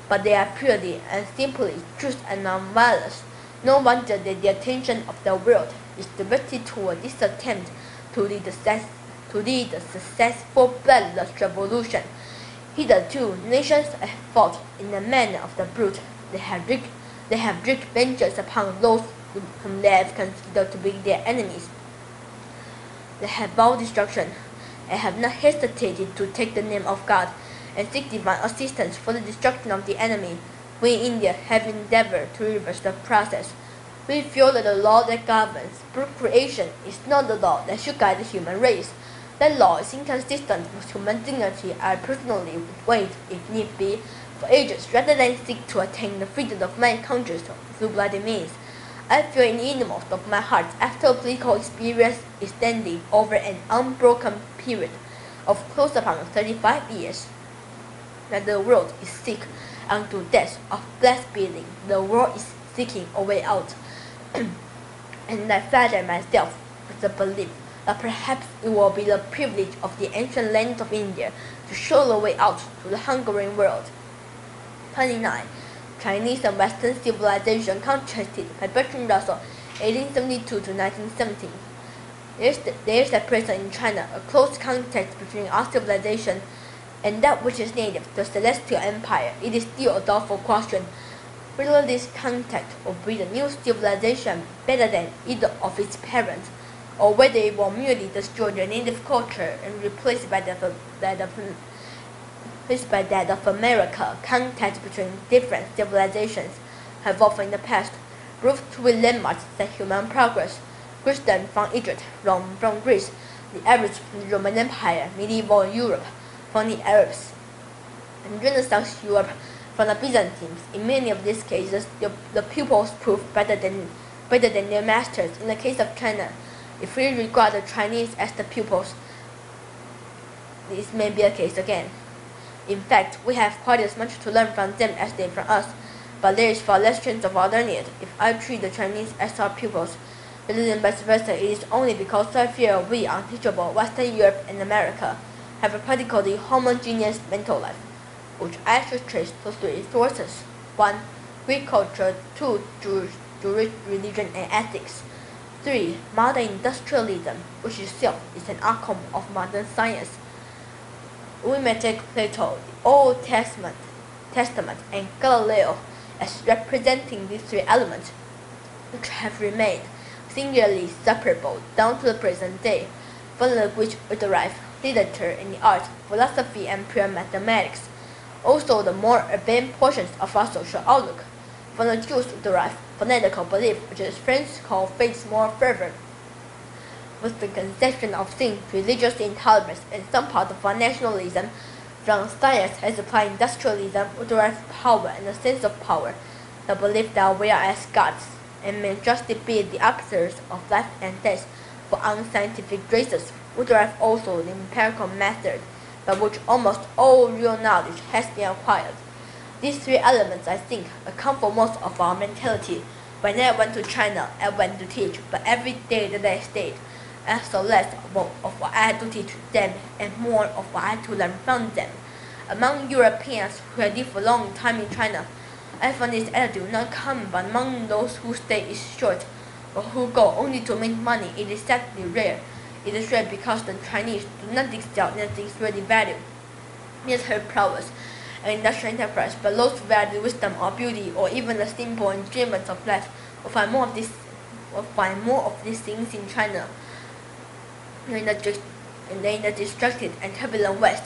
but they are purely and simply truth and non-violence. No wonder that the attention of the world is directed toward this attempt to lead a successful bloodless revolution. Hitherto, nations have fought in the manner of the brute. They have wreaked vengeance upon those whom they have considered to be their enemies. They have vowed destruction, and have not hesitated to take the name of God and seek divine assistance for the destruction of the enemy. We in India have endeavored to reverse the process. We feel that the law that governs procreation is not the law that should guide the human race. That law is inconsistent with human dignity. I personally would wait, if need be, for ages rather than seek to attain the freedom of my countries through bloody means. I feel in the innermost of my heart, after a political experience extending over an unbroken period of close upon 35 years, that the world is sick unto death of blood spilling. The world is seeking a way out. And I flatter myself with the belief that perhaps it will be the privilege of the ancient lands of India to show the way out to the hungering world. 29. Chinese and Western civilization contrasted by Bertrand Russell, 1872 to 1917. There is at present in China a close contact between our civilization and that which is native to the Celestial Empire. It is still a doubtful question whether this contact will breed a new civilization better than either of its parents, or whether it will merely destroy the native culture and replace it by that of America. Contact between different civilizations have often in the past proved to be landmarks in human progress. Christian from Egypt, Rome from Greece, the Arabs from the Roman Empire, medieval Europe from the Arabs, and Renaissance Europe from the Byzantines. In many of these cases, the pupils proved better than their masters. In the case of China, if we regard the Chinese as the pupils, this may be the case again. In fact, we have quite as much to learn from them as they from us, but there is far less chance of our learning it. If I treat the Chinese as our pupils, rather than vice versa, it is only because I fear we, unteachable Western Europe and America, have a practically homogeneous mental life, which I should trace to three sources. 1. Greek culture. 2. Jewish religion and ethics. 3. Modern industrialism, which itself is an outcome of modern science. We may take Plato, the Old Testament, and Galileo as representing these three elements, which have remained singularly separable down to the present day, from which we derive literature and the arts, philosophy, and pure mathematics. Also, the more urbane portions of our social outlook. From the Jews we derive fanatical belief, which is French called faith more fervent, with the conception of sin, religious intolerance, and some part of our nationalism. From science as applied industrialism, we derive power and a sense of power, the belief that we are as gods, and may justly be the arbiters of life and death for unscientific races. We derive also the empirical method by which almost all real knowledge has been acquired. These three elements, I think, account for most of our mentality. When I went to China, I went to teach, but every day that I stayed, I saw less of what I had to teach them and more of what I had to learn from them. Among Europeans who had lived a long time in China, I found this attitude not common, but among those who stay is short, or who go only to make money, it is sadly rare. It is rare because the Chinese do not excel in the things really value, military prowess and industrial enterprise, but those who value wisdom or beauty, or even the simple enjoyments of life, will find more of these things in China in the distracted and turbulent West,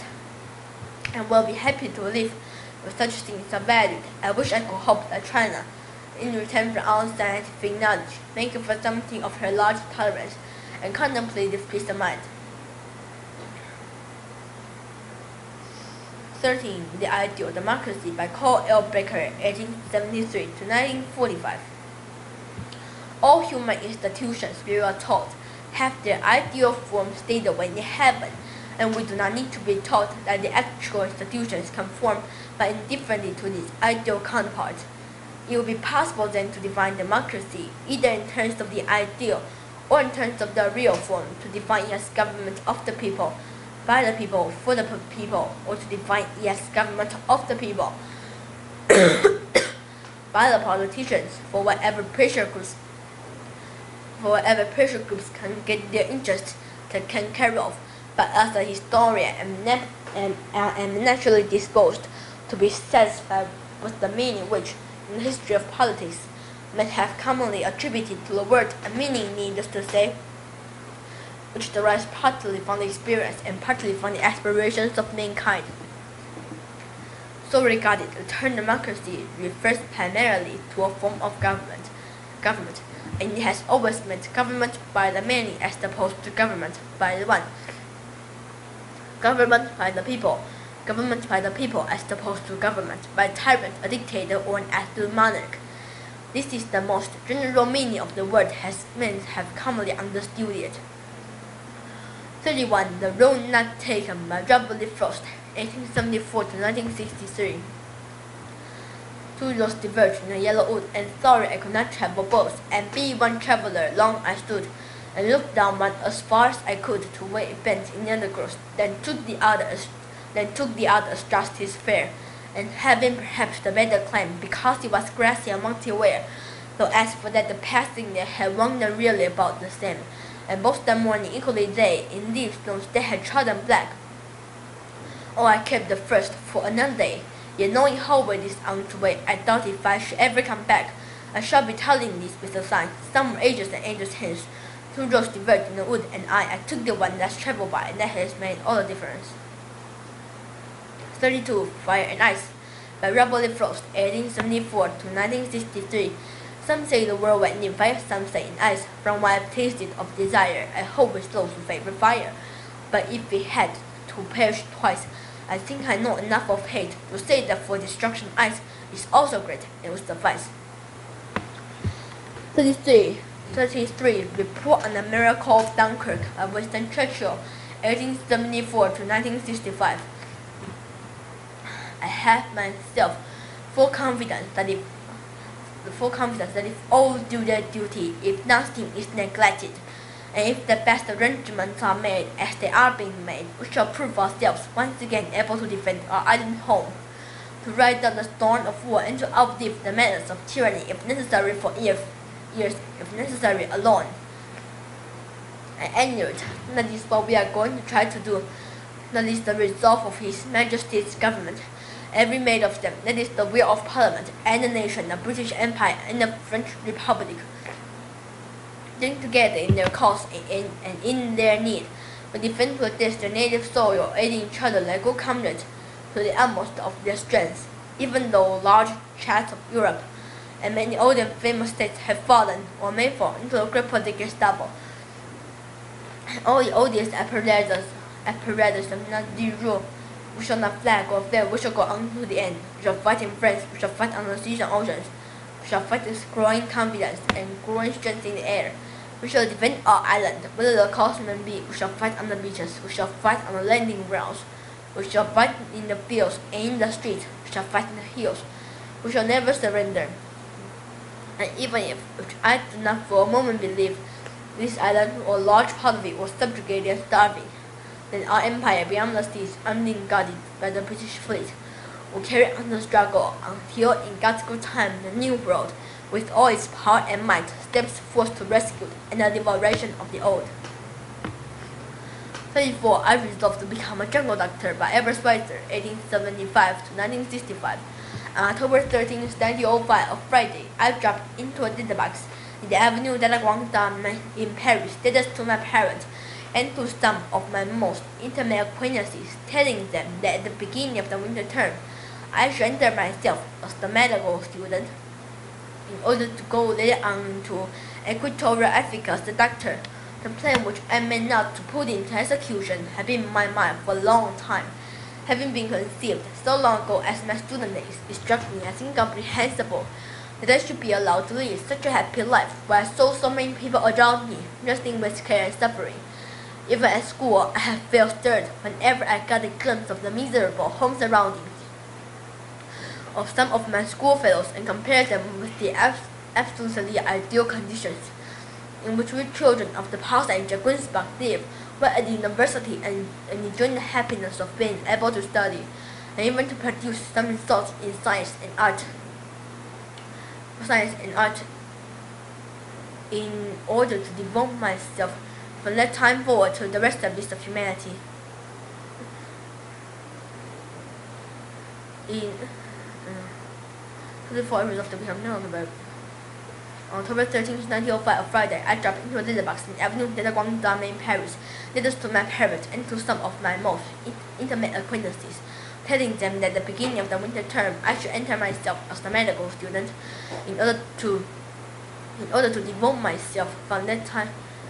and will be happy to live with such things are valued. I wish I could hope that China, in return for all scientific knowledge, may give us something of her large tolerance and contemplative peace of mind. 13. The Ideal Democracy by Carl L. Baker, 1873 to 1945. All human institutions, we are taught, have their ideal form stated in heaven, and we do not need to be taught that the actual institutions conform but indifferently to these ideal counterparts. It will be possible then to define democracy either in terms of the ideal or in terms of the real form, to define it as government of the people, by the people, for the people, or to define it as government of the people by the politicians, for whatever pressure groups can get their interests can carry off. But as a historian, I am naturally disposed to be satisfied with the meaning which, in the history of politics, men have commonly attributed to the word, a meaning, needless to say, which derives partly from the experience and partly from the aspirations of mankind. So regarded, the term democracy refers primarily to a form of government, and it has always meant government by the many as opposed to government by the one. Government by the people as opposed to government by a tyrant, a dictator, or an absolute monarch. This is the most general meaning of the word as men have commonly understood it. 31. The Road Not Taken by Robert Frost, 1874 to 1963. Two roads diverged in a yellow wood, and sorry I could not travel both. And be one traveller, long I stood, and looked down one as far as I could to where it bent in the undergrowth. Then took the other as justice fair, and having perhaps the better claim, because it was grassy and mounty where. Though as for that, the passing there had wandered really about the same, and both the morning equally they, in leaf stones they had trodden black. Oh, I kept the first for another day. Yet knowing how well this on to wait, I thought if I should ever come back, I shall be telling this with a sign. Some were ages and ages hence. Two roads diverged in the wood, and I took the one less traveled by, and that has made all the difference. 32. Fire and Ice by Robert Frost, 1874 to 1963. Some say the world went in fire, some say in ice. From what I've tasted of desire, I hope it's those who favor fire. But if we had to perish twice, I think I know enough of hate to say that for destruction ice is also great and will suffice. 33. Report on the Miracle of Dunkirk by Winston Churchill, 1874 to 1965. I have myself full confidence that if all do their duty, if nothing is neglected, and if the best arrangements are made as they are being made, we shall prove ourselves once again able to defend our island home, to ride down the storm of war and to outlive the menace of tyranny if necessary for years, if necessary alone. I knew it. That is what we are going to try to do. That is the resolve of His Majesty's government, every made of them. That is the will of Parliament and the nation, the British Empire and the French Republic. Joined together in their cause and in their need, we defend to this their native soil, aiding each other like good comrades to the utmost of their strength. Even though large tracts of Europe and many old and famous states have fallen or may fall into the grip of the Gestapo, all the odious apparatus of Nazi rule, we shall not flag or fail, we shall go on to the end. We shall fight in France, we shall fight on the seas and oceans. We shall fight with growing confidence and growing strength in the air. We shall defend our island, whether the cost may be. We shall fight on the beaches, we shall fight on the landing grounds. We shall fight in the fields and in the streets, we shall fight in the hills. We shall never surrender. And even if I do not for a moment believe this island or a large part of it was subjugated and starving, then our empire beyond the seas, unguarded by the British fleet, will carry on the struggle until in God's good time the new world, with all its power and might, steps forth to rescue and the liberation of the old. 34. I resolved to become a jungle doctor by Albert Schweitzer, 1875 to 1965. On October 13, 1905, a Friday, I dropped into a dinner box in the Avenue de la Grande in Paris, letters to my parents and to some of my most intimate acquaintances, telling them that at the beginning of the winter term, I should enter myself as the medical student, in order to go later on to Equatorial Africa as the doctor. The plan which I meant not to put into execution had been in my mind for a long time. Having been conceived so long ago as my student days, it struck me as incomprehensible that I should be allowed to live such a happy life while I saw so many people around me wrestling with care and suffering. Even at school, I have felt stirred whenever I got a glimpse of the miserable home surroundings of some of my schoolfellows and compared them with the absolutely ideal conditions in which we children of the past age at Greensburg live, while at the university and enjoying the happiness of being able to study and even to produce some results in science and art in order to devote myself from that time forward to the rest of humanity. In 24 I resolved to become on October 13, 1905, a Friday, I dropped into a letter box in Avenue de la Grande in Paris, letters to my parents and to some of my most intimate acquaintances, telling them that at the beginning of the winter term I should enter myself as a medical student, in order to devote myself from that time,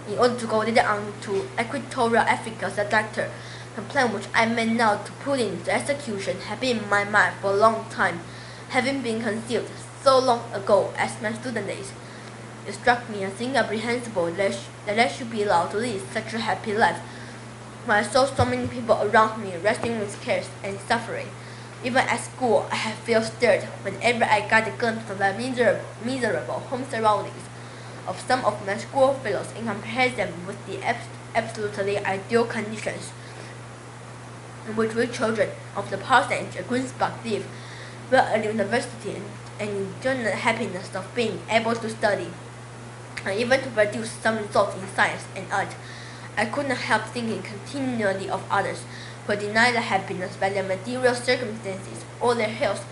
in order to go later on to Equatorial Africa as a doctor. The plan which I meant now to put into execution had been in my mind for a long time, having been conceived so long ago as my student days. It struck me as incomprehensible that I should be allowed to live such a happy life, when I saw so many people around me wrestling with cares and suffering. Even at school, I have felt stirred whenever I got a glimpse of the miserable home surroundings of some of my school fellows in comparison with the absolutely ideal conditions in which we children of the parsonage at Greensburg live, were at university and enjoy the happiness of being able to study, and even to produce some results in science and art. I could not help thinking continually of others who deny the happiness by their material circumstances or their health.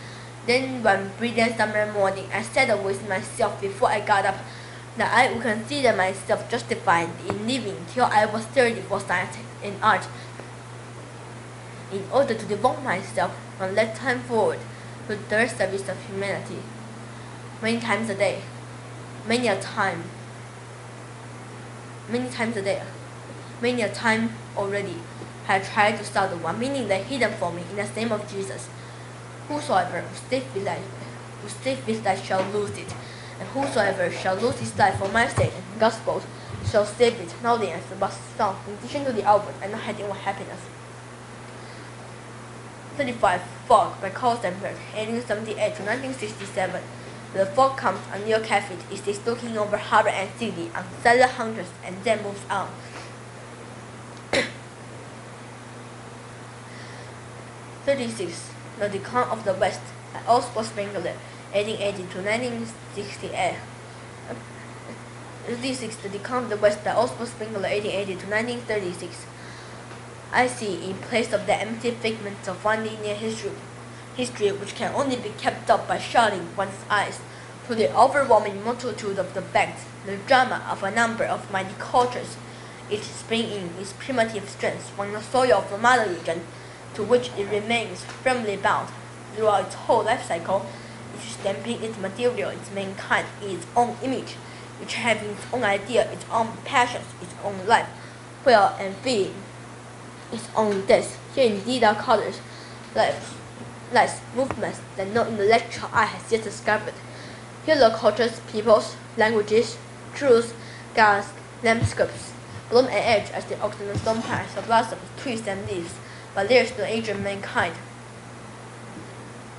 Then one brilliant summer morning, I settled with myself before I got up that I would consider myself justified in living till I was 30 for science and art, in order to devote myself from that time forward to the service of humanity. Many times a day, many a time already, I tried to start the one meaning that hidden for me in the name of Jesus. Whosoever who saveth his life shall lose it, and whosoever shall lose his life for my sake and the gospel shall save it. Now the answer was found in addition to the album and not heading with happiness. 35. Fog by Carl Sandburg, 1878 to 1967. The fog comes on your cafe, it is looking over harbor and city on silent hunters and then moves on. 36. The Decline of the West by Oswald Spengler, 1880 to 1968. 36. The Decline of the West by Oswald Spengler, 1880 to 1936. I see, in place of the empty figments of one linear history which can only be kept up by shutting one's eyes to the overwhelming multitude of the facts, the drama of a number of mighty cultures, each springing its primitive strength from the soil of the mother region, to which it remains firmly bound throughout its whole life cycle, each stamping its material, its mankind, in its own image, each having its own idea, its own passions, its own life, will and being its own death. Here indeed are colors, lives, movements that no intellectual eye has yet discovered. Here are cultures, peoples, languages, truths, gods, landscapes, bloom and age as the occidental stone pines of blossoms, twists and leaves. But there is no age of mankind.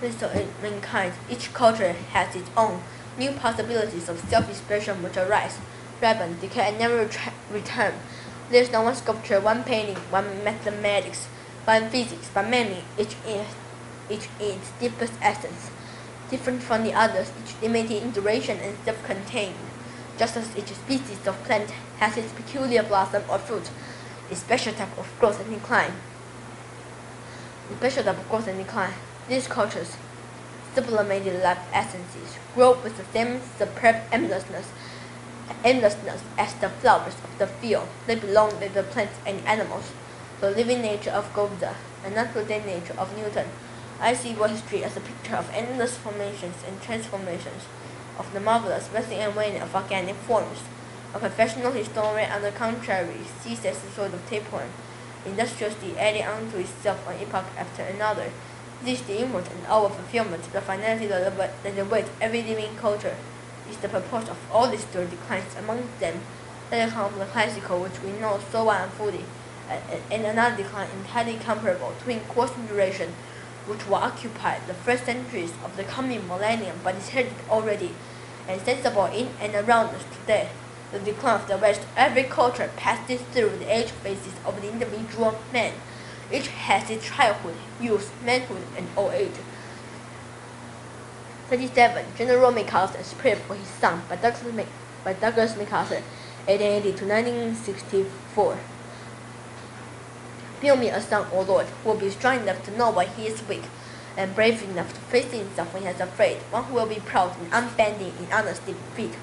Each culture has its own new possibilities of self-expression which arise, ripen, decay, and never return. There is no one sculpture, one painting, one mathematics, one physics, but many, each in its deepest essence, different from the others, each limited in duration and self-contained, just as each species of plant has its peculiar blossom or fruit, its special type of growth and decline. These cultures, sublimated life essences, grow with the same superb endlessness as the flowers of the field. They belong to the plants and animals, the living nature of Goethe, and not to the nature of Newton. I see world history as a picture of endless formations and transformations, of the marvelous waxing and waning of organic forms. A professional historian, on the contrary, sees as a sort of tapeworm, industriously adding unto itself one epoch after another. This is the inward and outward fulfillment, the finality that awaits every living culture. Is the purport of all these three declines. Among them, that comes the classical, which we know so well and fully, and another decline entirely comparable to in course and duration, which will occupy the first centuries of the coming millennium, but is heard already and sensible in and around us today. The decline of the West. Every culture passes through the age phases of the individual man. Each has its childhood, youth, manhood, and old age. 37. General MacArthur's Prayer for His Son by Douglas MacArthur, 1880 to 1964. Build me a son, O Lord, who will be strong enough to know when he is weak, and brave enough to face himself when he is afraid, one who will be proud and unbending in honest defeat,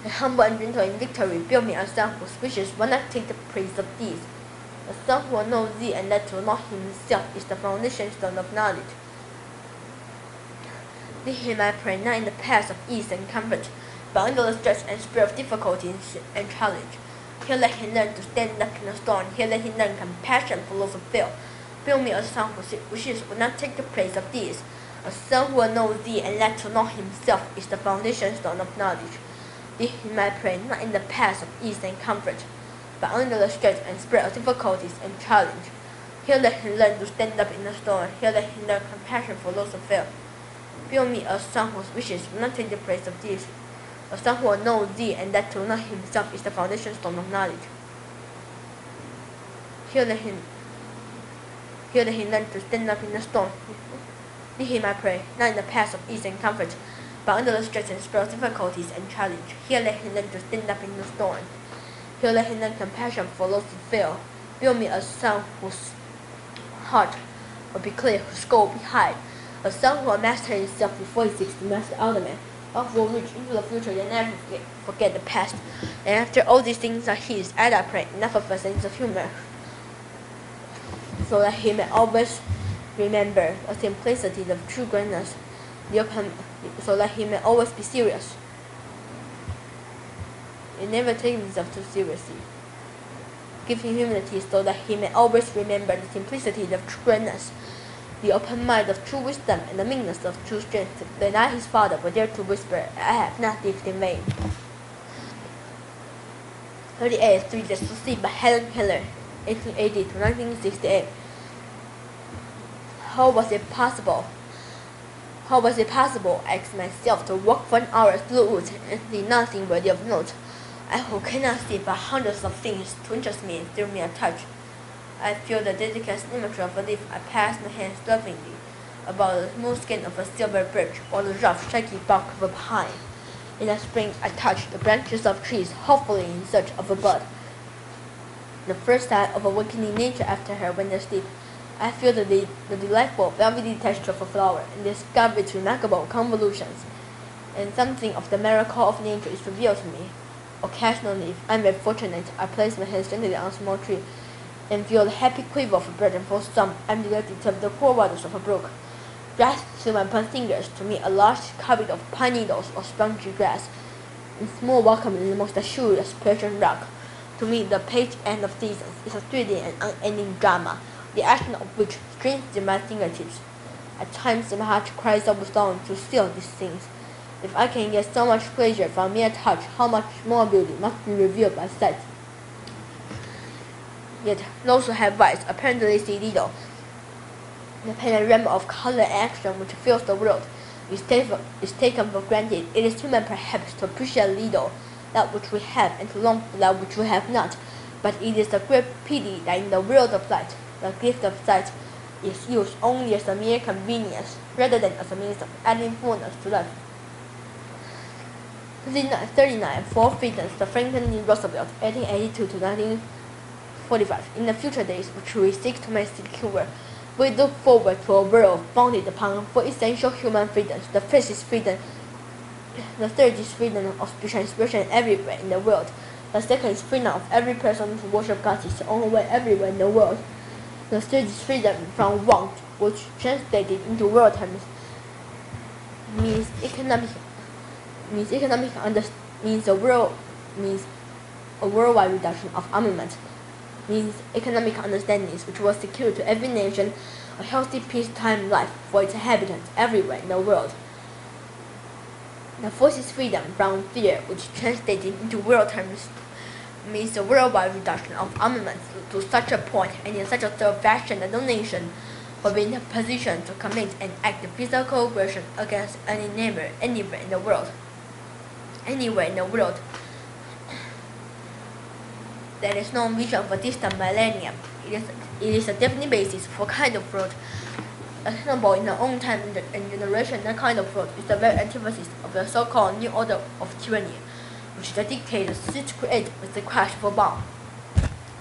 and humble and gentle in victory. Build me a son whose wishes will not take the praise of these. A son who will know thee and that to know himself is the foundation stone of knowledge. Lead him, I pray, not in the paths of ease and comfort, but under the stress and spirit of difficulty and challenge. Here let him learn to stand up in a storm. Here let him learn compassion for those who fail. Build me a son whose wishes will not take the praise of these. A son who will know thee and that to know himself is the foundation stone of knowledge. Lead him, I pray, not in the paths of ease and comfort, but under the stress and spirit of difficulties and challenge. Here let him learn to stand up in the storm. Here let him learn compassion for those who fail. Build me a son whose wishes will not take the place of these. A son who will know thee, and that to know himself is the foundation stone of knowledge. Here let him learn to stand up in the storm. Lead him, I pray, not in the path of ease and comfort, but under the stress and spell of difficulties and challenge. Here let him learn to stand up in the storm. Here let him learn compassion for those who fail. Build me a son whose heart will be clear, whose goal will be high. A son who will master himself before he seeks to master other men. One who will reach into the future and never forget the past. And after all these things are his, I pray, enough of a sense of humor, so that he may always remember the simplicity of true greatness, so that he may always be serious and never take himself too seriously. Give him humility so that he may always remember the simplicity of true greatness, the open mind of true wisdom, and the meanness of true strength. Then I, his father, will dare to whisper, I have not lived in vain. 38 3 Days to Sleep by Helen Keller, 1880 to 1968. How was it possible, I asked myself, to walk for an hour through the woods and see nothing worthy of note? I who cannot see but hundreds of things to interest me and thrill me a touch. I feel the delicate symmetry of a leaf. I pass my hands lovingly about the smooth skin of a silver birch or the rough, shaky bark of a pine. In the spring, I touch the branches of trees, hopefully in search of a bud. The first sign of awakening nature after her winter sleep, I feel the delightful, velvety texture of a flower and discover its remarkable convolutions. And something of the miracle of nature is revealed to me. Occasionally, if I'm very fortunate, I place my hands gently on a small tree and feel the happy quiver of a bird, and for some, I'm delighted to have the cool waters of a brook. Grasped through my blunt fingers, to me a large carpet of pine needles or spongy grass, and small welcome in the most assured Persian rock. To me, the page end of seasons is a thrilling and unending drama, the action of which strains in my fingertips. At times, my heart cries out with longing to feel these things. If I can get so much pleasure from mere touch, how much more beauty must be revealed by sight? Yet those who have eyes apparently see little. The panorama of color and action which fills the world is taken for granted. It is human perhaps to appreciate little that which we have and to long for that which we have not, but it is a great pity that in the world of light, the gift of sight is used only as a mere convenience rather than as a means of adding fullness to life. 39 4 Freedoms to Franklin D. Roosevelt, 1882 to 1945. In the future days which we seek to make secure, we look forward to a world founded upon four essential human freedoms. The first is freedom. The third is freedom of speech and expression everywhere in the world. The second is freedom of every person to worship God his own way everywhere in the world. The third is freedom from want, which translated into world terms means a worldwide reduction of armament, means economic understandings which will secure to every nation a healthy peacetime life for its inhabitants everywhere in the world. The fourth is freedom from fear, which translated into world terms means a worldwide reduction of armaments to such a point and in such a thorough fashion that no nation will be in a position to commit and act physical aggression against any neighbor anywhere in the world. There is no vision for distant millennium. It is a definite basis for kind of world attainable in our own time and generation. That kind of world is the very antithesis of the so-called new order of tyranny, which the dictators seek to create with the crash of a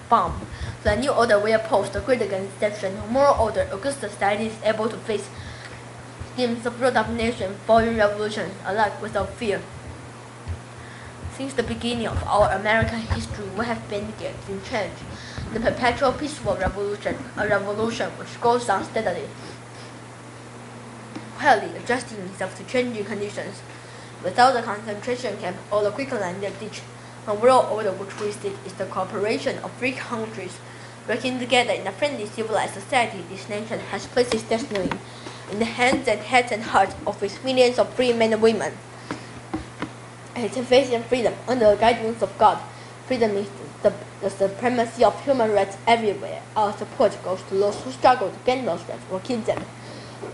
bomb. The new order will oppose the great against deception. The moral order, august society is able to face schemes of world domination, foreign revolutions alike without fear. Since the beginning of our American history, we have been engaged in change, the perpetual peaceful revolution, a revolution which goes on steadily, quietly adjusting itself to changing conditions. Without the concentration camp or the quickening ditch, the world order which we seek is the cooperation of free countries, working together in a friendly, civilized society. This nation has placed its destiny in the hands and heads and hearts of its millions of free men and women. It's facing freedom under the guidance of God. Freedom is the supremacy of human rights everywhere. Our support goes to those who struggle to gain those rights or keep them.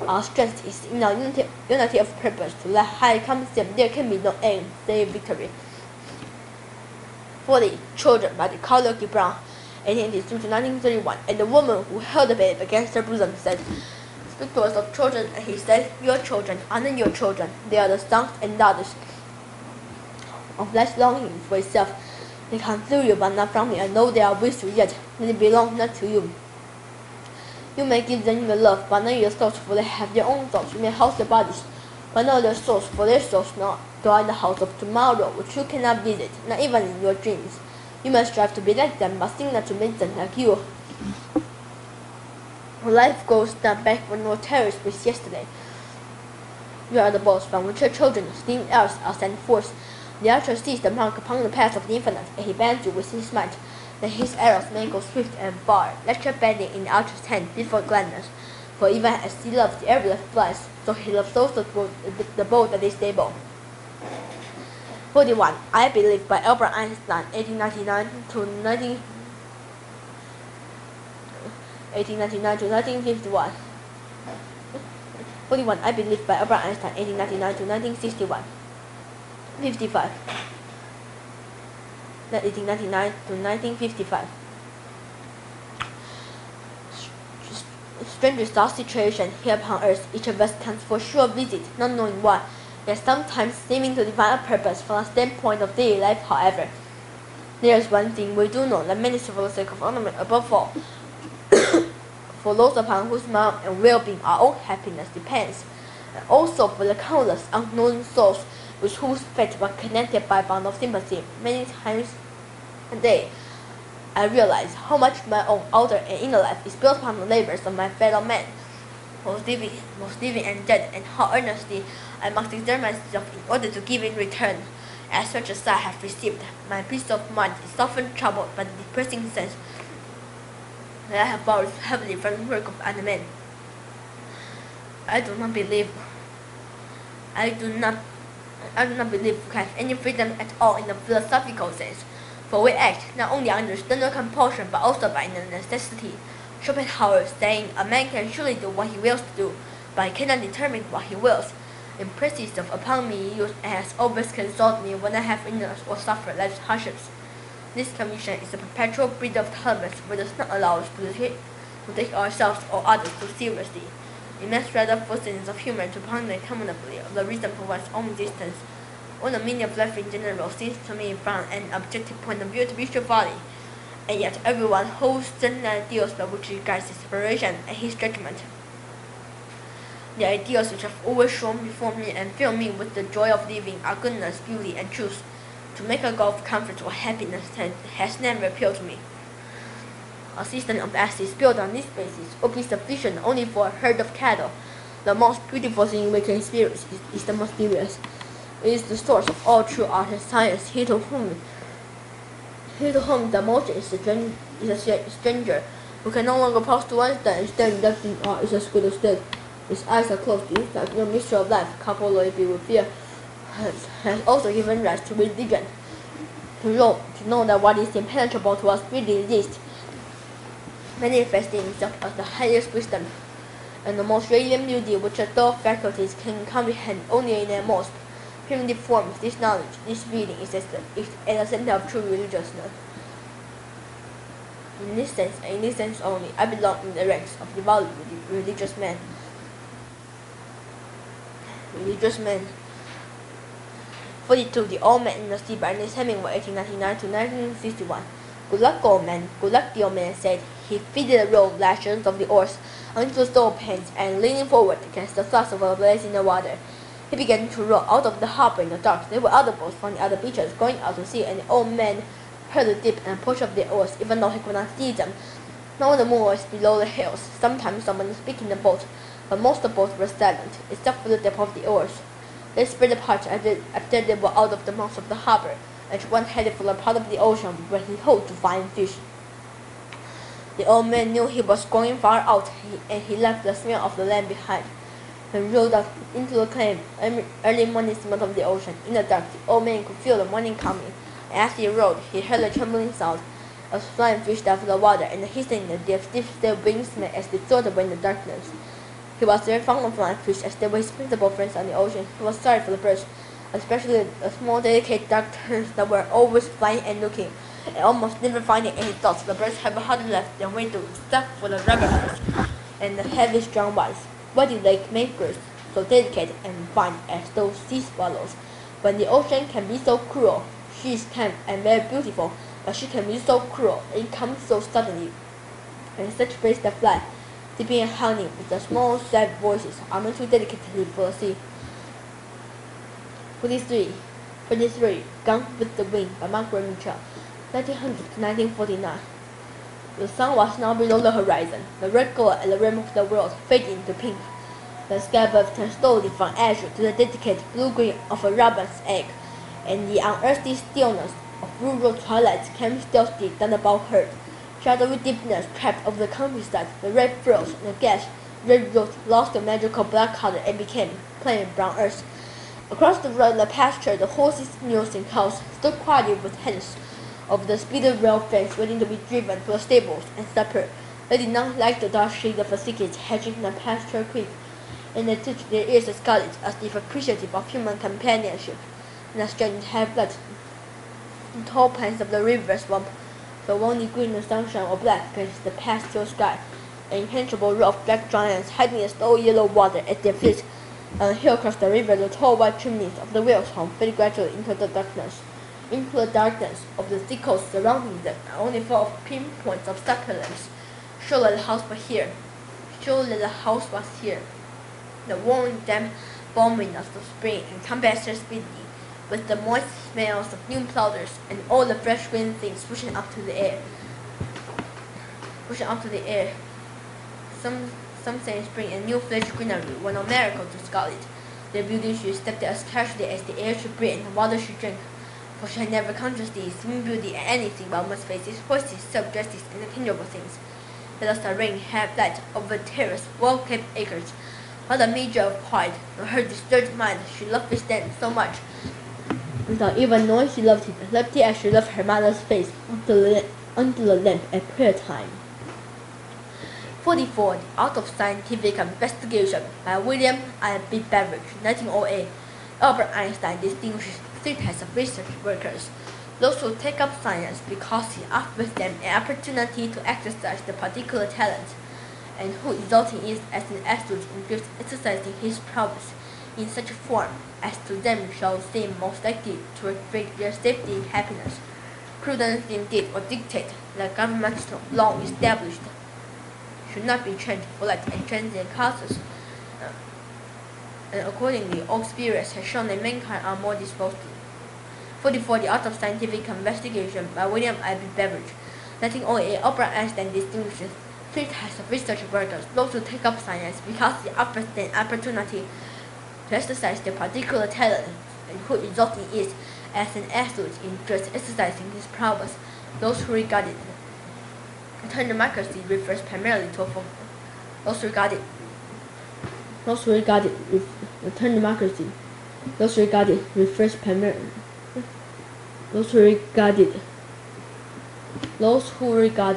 Our strength is in our unity of purpose. To let high come them, there can be no aim, save victory. 40 Children by the Carnegie Brown, 1882 to 1931. And the woman who held the babe against her bosom said, "Speak to us of children." And he said, "Your children, honor your children. They are the sons and daughters of less longing for itself. They come through you, but not from you. I know they are with you yet. They belong not to you. You may give them your love, but not your souls, for they have their own souls. You may house their bodies, but not their souls, for their souls not dwell in the house of tomorrow, which you cannot visit, not even in your dreams. You must strive to be like them, but think not to make them like you. Life goes not backward nor terrors with yesterday. You are the balls from which your children, steam arrows are sent forth. The archer sees the mark upon the path of the infinite, and he bends you with his might, that his arrows may go swift and far. Let your bending in the archer's hand be for gladness, for even as he loves the air that flies, so he loves also the bow that is stable. 41. I Believe by Albert Einstein, 1899 to 1951. 41. I Believe by Albert Einstein, 1899 to 1961. 55. 1899 to 1955. Strangest our situation here upon earth, each of us comes for sure visit, not knowing why, yet sometimes seeming to divine a purpose from the standpoint of daily life. However, there is one thing we do know, that many for the sake of ornament above all, for those upon whose mind and well-being our own happiness depends, and also for the countless unknown souls with whose fate were connected by a bond of sympathy. Many times a day, I realize how much my own outer and inner life is built upon the labors of my fellow men, both living and dead, and how earnestly I must exert myself in order to give in return, as such as I have received. My peace of mind is often troubled by the depressing sense that I have borrowed heavily from the work of other men. I do not believe we have any freedom at all in the philosophical sense, for we act not only under external compulsion but also by necessity. Schopenhauer saying, "A man can surely do what he wills to do, but he cannot determine what he wills," impresses upon me and has always consoled me when I have illness or suffer life's hardships. This conviction is a perpetual breed of tolerance which does not allow us to take ourselves or others too seriously. It makes rather for sense of humor to ponder interminably of the reason for one's own existence, or the meaning of life in general seems to me from an objective point of view to be sheer folly, and yet everyone holds certain ideals by which he guides his aspiration and his judgment. The ideals which have always shone before me and filled me with the joy of living are goodness, beauty, and truth. To make a goal of comfort or happiness has never appealed to me. A system of asses built on this basis would be sufficient only for a herd of cattle. The most beautiful thing we can experience is the mysterious. It is the source of all true art and science. He to whom the most is a stranger, who can no longer pass to one stand and stand in art is as good as dead. His eyes are closed. In fact, the mystery of life, coupled with fear, has also given rise to religion. To know that what is impenetrable to us really exists, manifesting itself as the highest wisdom and the most radiant beauty which the dull faculties can comprehend only in their most primitive forms. This knowledge, this feeling is at the center of true religiousness. In this sense only, I belong in the ranks of devout religious men. 42. The Old Man in the Sea by Ernest Hemingway, 1899 to 1961. "Good luck, old man, good luck," the old man said. He fitted the rope lashes of the oars onto the stove pans, and leaning forward against the thrust of a blaze in the water, he began to row out of the harbor in the dark. There were other boats from the other beaches going out to sea, and the old man heard the dip and push of the oars, even though he could not see them. Now the moon was below the hills. Sometimes someone speak in the boat, but most of the boats were silent, except for the dip of the oars. They spread apart after they were out of the mouth of the harbor, and one headed for a part of the ocean where he hoped to find fish. The old man knew he was going far out, and he left the smell of the land behind, and rowed out into the calm, early morning smell of the ocean. In the dark, the old man could feel the morning coming, and as he rowed, he heard a trembling sound, A flying fish out of the water, and hissing their stiff wings as they soared away in the darkness. He was very fond of flying fish, as they were his principal friends on the ocean. He was sorry for the birds, especially the small, delicate dark terns that were always flying and looking, and almost never finding any thoughts. The birds had hardly left their window except for the rabbits and the heavy, strong ones. Why did they make birds so delicate and fine as those sea swallows? When the ocean can be so cruel, she is kind and very beautiful, but she can be so cruel. It comes so suddenly, and such birds that fly, dipping and howling with the small, sad voices, are meant too delicately for the sea. 43. Gone with the Wind by Margaret Mitchell, 1900 to 1949. The sun was now below the horizon. The red color at the rim of the world faded into pink. The sky above turned slowly from azure to the delicate blue-green of a robin's egg, and the unearthly stillness of rural twilight came stealthily down the bow herd. Shadowy deepness crept over the countryside. The red furrows and the gash red roads lost their magical black color and became plain brown earth. Across the road in the pasture, the horses, mules, and cows stood quietly with hands over the speedy rail fence, waiting to be driven to the stables and supper. They did not like the dark shade of the thicket hedging in the pasture creek, and they touched their ears scarlet as if appreciative of human companionship. And the strange had-blood, the tall pines of the river swamp, the only green in the sunshine or black against the pastel sky, an impenetrable row of black giants hiding in slow yellow water at their feet. On the hill across the river, the tall white chimneys of the whale's home faded gradually into the darkness of the sickles surrounding them, and only full of pinpoints of succulents. Surely the house was here. The warm, damp, balmy of the spring encompassed her speedily, with the moist smells of new plodders and all the fresh green things pushing up to the air. Some say spring and new fresh greenery were no miracle to Scarlet. Their beauty she stepped as casually as the air she breathed and the water she drank, for she had never consciously seen beauty in anything but one's faces, voices, self-dresses, and intangible things. They lost the rain had flight over terrace, well-kept acres. What a measure of pride! In her disturbed mind, she loved this land so much. Without even knowing she loved it as she loved her mother's face under the lamp at prayer time. 44. The Art of Scientific Investigation by William B. Beveridge, 1908. Albert Einstein distinguishes three types of research workers: those who take up science because he offers them an opportunity to exercise their particular talent, and who exult in it as an athlete in exercising his prowess in such a form as to them shall seem most likely to affect their safety and happiness. Prudence indeed or dictate that government long established should not be changed for light and transient causes, and accordingly all experience has shown that mankind are more disposed to. 44. The Art of Scientific Investigation by William B. Beveridge, 1908. Albert Einstein distinguishes three types of research workers: those who take up science because it offers them opportunity to exercise their particular talent, and who exalt in it as an athlete in just exercising his prowess. Those who regard it democracy refers primarily to those who regard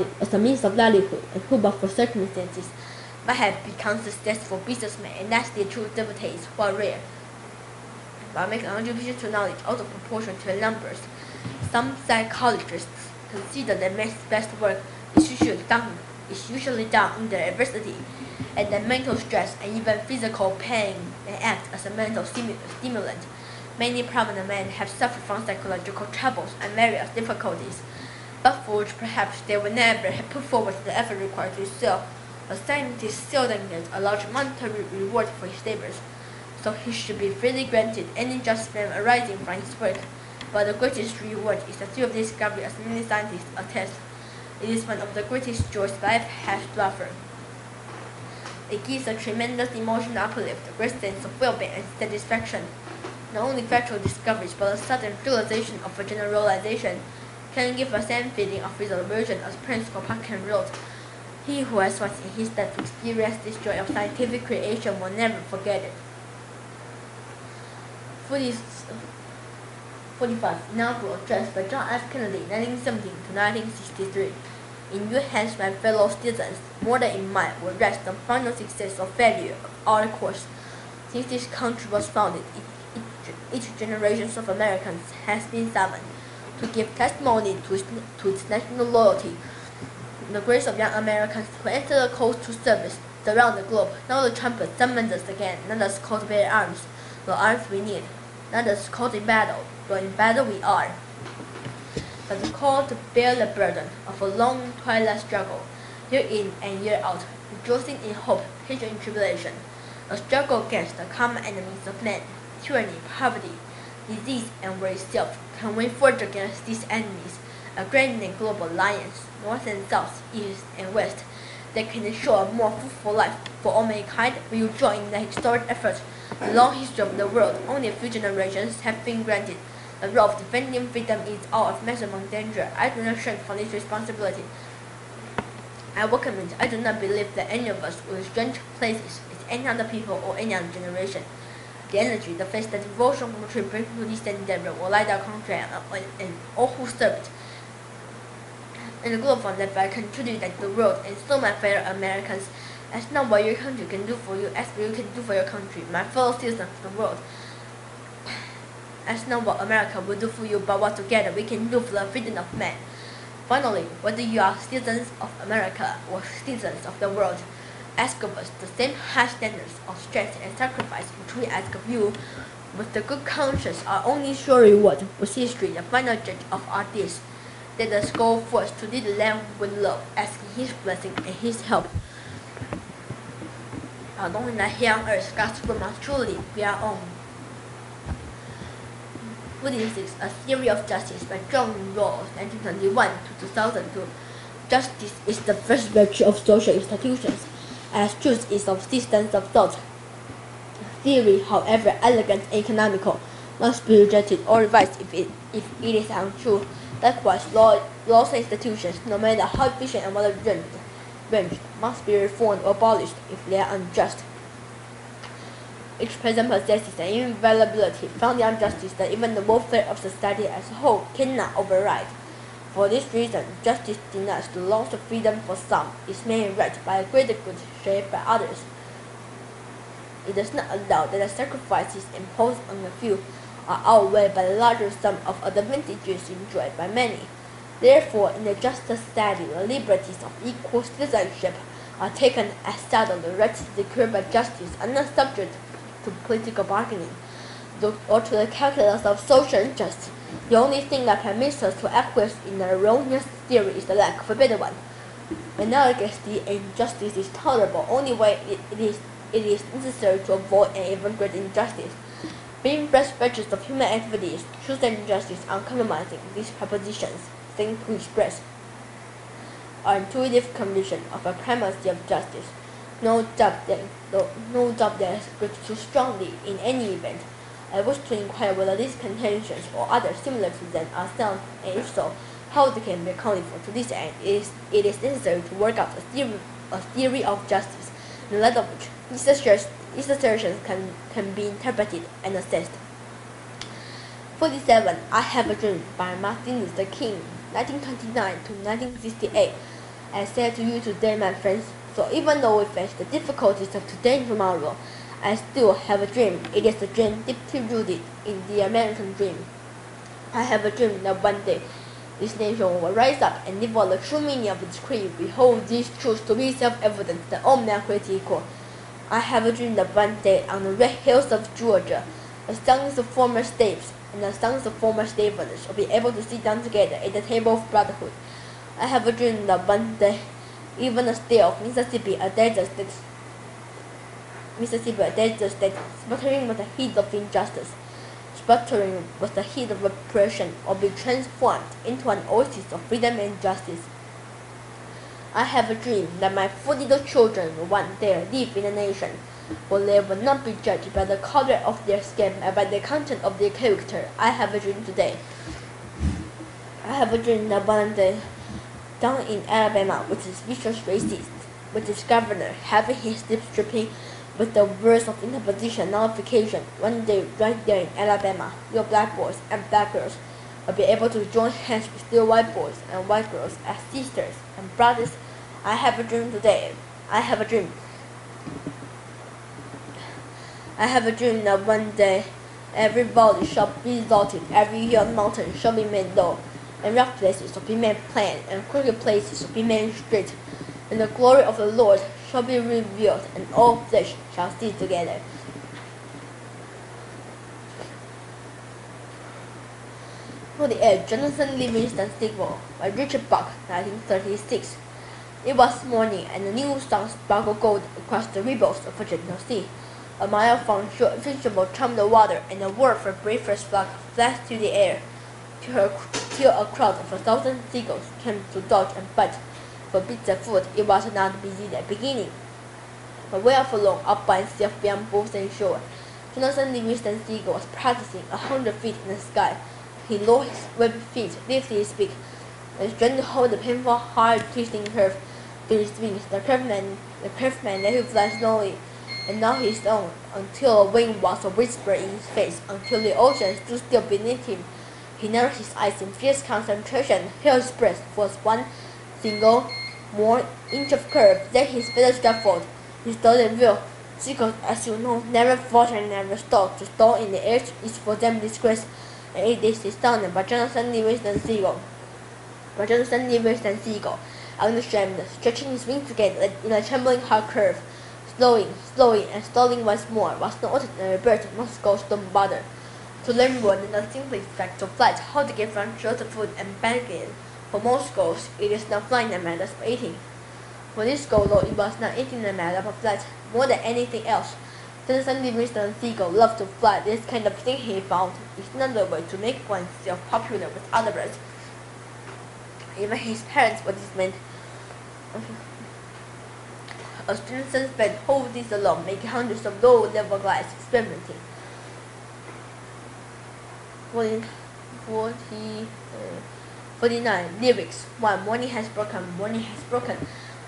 it as a means of livelihood, and who but for circumstances might have become successful businessmen, and that's the true devotees who are rare, but make an contribution to knowledge out of proportion to their numbers. Some psychologists consider that man's best work is usually done under adversity, and that mental stress and even physical pain may act as a mental stimulant. Many prominent men have suffered from psychological troubles and various difficulties, but for which perhaps they would never have put forward the effort required to excel. A scientist seldom gets a large monetary reward for his labors, so he should be freely granted any just fame arising from his work. But the greatest reward is the thrill of discovery, as many scientists attest. It is one of the greatest joys life has to offer. It gives a tremendous emotional uplift, a great sense of well-being and satisfaction. Not only factual discoveries, but a sudden realization of a generalization can give a same feeling of exhilaration as Prince Kropotkin wrote. He who has once in his life experienced this joy of scientific creation will never forget it. 45th inaugural address by John F. Kennedy, 1917 to 1963. In your hands, my fellow citizens, more than in mine, will rest the final success or failure of our course. Since this country was founded, each generation of Americans has been summoned to give testimony to its national loyalty. The grace of young Americans who enter the call to service around the globe. Now the trumpet summons us again. Let us cultivate arms, the arms we need. Let us call in battle, though in battle we are. But the call to bear the burden of a long twilight struggle, year in and year out, rejoicing in hope, patient in tribulation. A struggle against the common enemies of man, tyranny, poverty, disease, and very self. Can we forge against these enemies a grand and global alliance, north and south, east and west, that can ensure a more fruitful life for all mankind? Will you join in the historic effort? The long history of the world, only a few generations have been granted. The role of defending freedom is all of maximum danger. I do not shrink from this responsibility. I welcome it. I do not believe that any of us will change places with any other people or any other generation. The energy, the faith, the devotion which we bring to this endeavor will light our country and all who serve it. In the global life, I contribute to the world, and so my fellow Americans, as not what your country can do for you, as what you can do for your country, my fellow citizens of the world. As not what America will do for you, but what together we can do for the freedom of man. Finally, whether you are citizens of America or citizens of the world, ask of us the same high standards of strength and sacrifice which we ask of you. With the good conscience, our only sure reward, with history, the final judge of our deeds. Let us go forth to lead the land with love, asking His blessing and His help. Our Lord that here on earth, God's promise truly we are on. 46. A Theory of Justice by John Rawls, 1921 to 2002. Justice is the first virtue of social institutions, as truth is of systems of thought. Theory, however elegant and economical, must be rejected or revised if it is untrue. Likewise, laws and institutions, no matter how efficient and well-arranged, must be reformed or abolished if they are unjust. Each person possesses an inviolability founded on justice that even the welfare of society as a whole cannot override. For this reason, justice denies the loss of freedom for some, is made right by a greater good shared by others. It does not allow that the sacrifices imposed on a few are outweighed by the larger sum of advantages enjoyed by many. Therefore, in a just society, the liberties of equal citizenship are taken as settled. The rights secured by justice are not subject to political bargaining, or to the calculus of social injustice. The only thing that permits us to acquiesce in an erroneous theory is the lack of a better one. Analogously, injustice is tolerable only when it is necessary to avoid an even greater injustice. Being best virtues of human activities, truth and justice uncompromising, these propositions seem to express our intuitive conviction of a primacy of justice. No doubt that is expressed too strongly in any event. I wish to inquire whether these contentions or others similar to them are sound, and if so, how they can be accounted for. To this end, it is necessary to work out a theory of justice, in the light of which these assertions can be interpreted and assessed. 47. I Have a Dream by Martin Luther King, 1929 to 1968. I say to you today, my friends, so even though we face the difficulties of today and tomorrow, I still have a dream. It is a dream deeply rooted in the American dream. I have a dream that one day this nation will rise up and live out the true meaning of its creed. We hold these truths to be self-evident that all men are created equal. I have a dream that one day on the red hills of Georgia, the sons of former slaves and the sons of former slave owners will be able to sit down together at the table of brotherhood. I have a dream that one day even the state of Mississippi, a desert state, sputtering with the heat of injustice, sputtering with the heat of oppression, will be transformed into an oasis of freedom and justice. I have a dream that my 4 little children will one day live in a nation where they will not be judged by the color of their skin but by the content of their character. I have a dream today. I have a dream that one day, down in Alabama, which is vicious racist, with its governor having his lips dripping with the words of interposition nullification. One day, right there in Alabama, your black boys and black girls will be able to join hands with your white boys and white girls as sisters and brothers. I have a dream today. I have a dream. I have a dream that one day every valley shall be exalted, every hill and mountain shall be made low, and rough places shall be made plain, and crooked places shall be made straight, and the glory of the Lord shall be revealed, and all flesh shall see together. For the Air, Jonathan Livingston Sequel by Richard Buck, 1936. It was morning, and the new sun sparkled gold across the ripples of a gentle sea. A mile from shore, invincible charmed the water, and a word for breakfast flock flashed through the air, till a crowd of 1,000 seagulls came to dodge and fight for bits of food. It was not busy at the beginning, but well along up by itself beyond both and shore. Jonathan Livingston Seagull was practicing 100 feet in the sky. He lowered his webbed feet, lifted his beak, and strained to hold the painful, hard, twisting curve to his wings. The curved man let him fly slowly, and now he stung until a wind was a whisper in his face, until the ocean stood still beneath him. He narrowed his eyes in fierce concentration, held his breath for one single more inch of curve, then his feathers shuffled. He started real. Seagulls, as you know, never falter and never stall. To stall in the air is for them disgrace, and it is astounding. But Jonathan Livingston Seagull, unashamed, stretching his wings together in a trembling hard curve, slowing, and stalling once more, was no ordinary bird. Most gulls don't bother to learn more than the simple fact of flight, how to get from shore to food and back again. For most gulls, it is not flying that matters, but eating. For this gull, though, it was not eating that mattered, but flight more than anything else. Jonathan Livingston Seagull loved to fly. This kind of thing he found is another way to make oneself popular with other birds. Even his parents were dismayed. As Jonathan spent whole days alone, making hundreds of low-level glides, experimenting. 49 lyrics. 1. Morning has broken.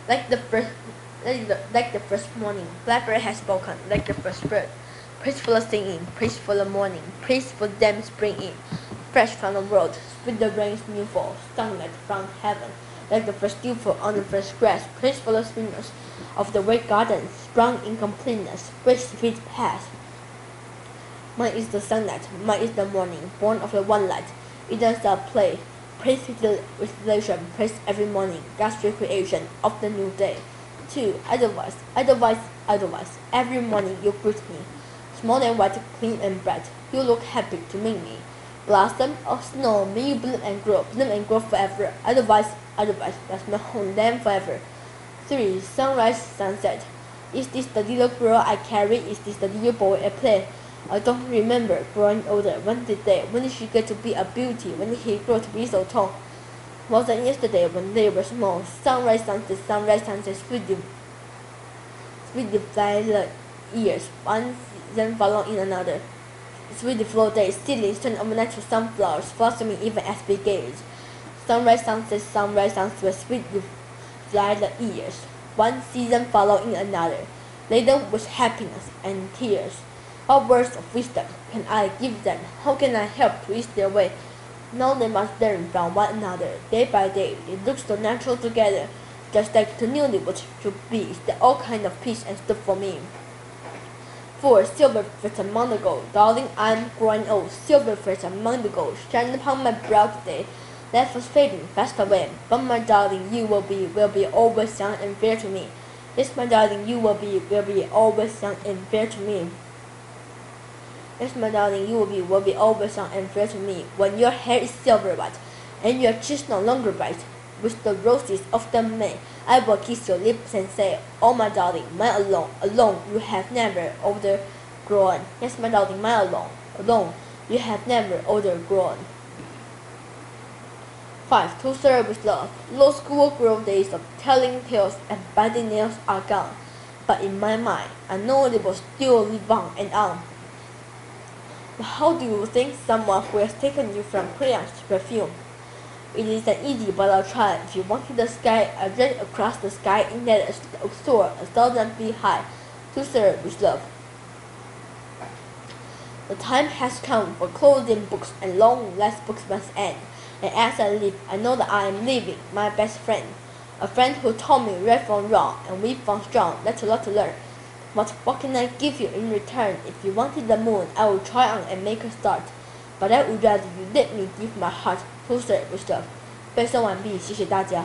Like the first morning, blackbird has spoken. Like the first bird, praise for the singing, praise for the morning, praise for them springing, fresh from the world, sweet the rain's new fall, sunlight from heaven. Like the first dewfall on the first grass, praise for the spinners of the great garden, sprung in completeness, great sweet past. Mine is the sunlight, mine is the morning, born of the one light. It does not play. Praise with leisure, praise every morning, God's recreation of the new day. 2. Otherwise, every morning you greet me, small and white, clean and bright. You look happy to meet me. Blossom of snow, may you bloom and grow forever. Otherwise, there's no home then forever. 3. Sunrise, sunset. Is this the little girl I carry? Is this the little boy I play? I don't remember growing older. When did she get to be a beauty? When did he grow to be so tall? Was it yesterday when they were small? Sunrise, sunset, sweet violet years, one season following another. Sweet flow days, seedlings turn overnight to sunflowers, blossoming even as big age. Sunrise, sunset, sweet violet years, one season following another, laden with happiness and tears. What words of wisdom can I give them? How can I help to ease their way? Now they must learn from one another. Day by day, they look so natural together, just like the newlyweds should be. That all kind of peace and stuff for me. 4. Silverfish among the gold. Darling, I'm growing old. Silverfish among the gold, shining upon my brow today. Life was fading fast away, but my darling, you will be always young and fair to me. Yes, my darling, you will be always young and fair to me. Yes, my darling, you will be always young and fair to me. When your hair is silver white, and your cheeks no longer bright with the roses of the May, I will kiss your lips and say, oh my darling, mine alone, you have never older grown. Yes, my darling, mine alone, you have never older grown. 5. To serve with love. Those schoolgirl days of telling tales and biting nails are gone, but in my mind, I know they will still live on and on. But how do you think someone who has taken you from crayons to perfume? It isn't easy, but I'll try. If you want to the sky, I reach across the sky in that soar 1,000 feet high. to serve with love. The time has come for closing books, and long last books must end. And as I live, I know that I am leaving my best friend, a friend who taught me right from wrong and weak from strong. That's a lot to learn. But what can I give you in return? If you wanted the moon, I will try on and make a start. But I would rather you let me give my heart to serve with love. 背诵完毕，谢谢大家。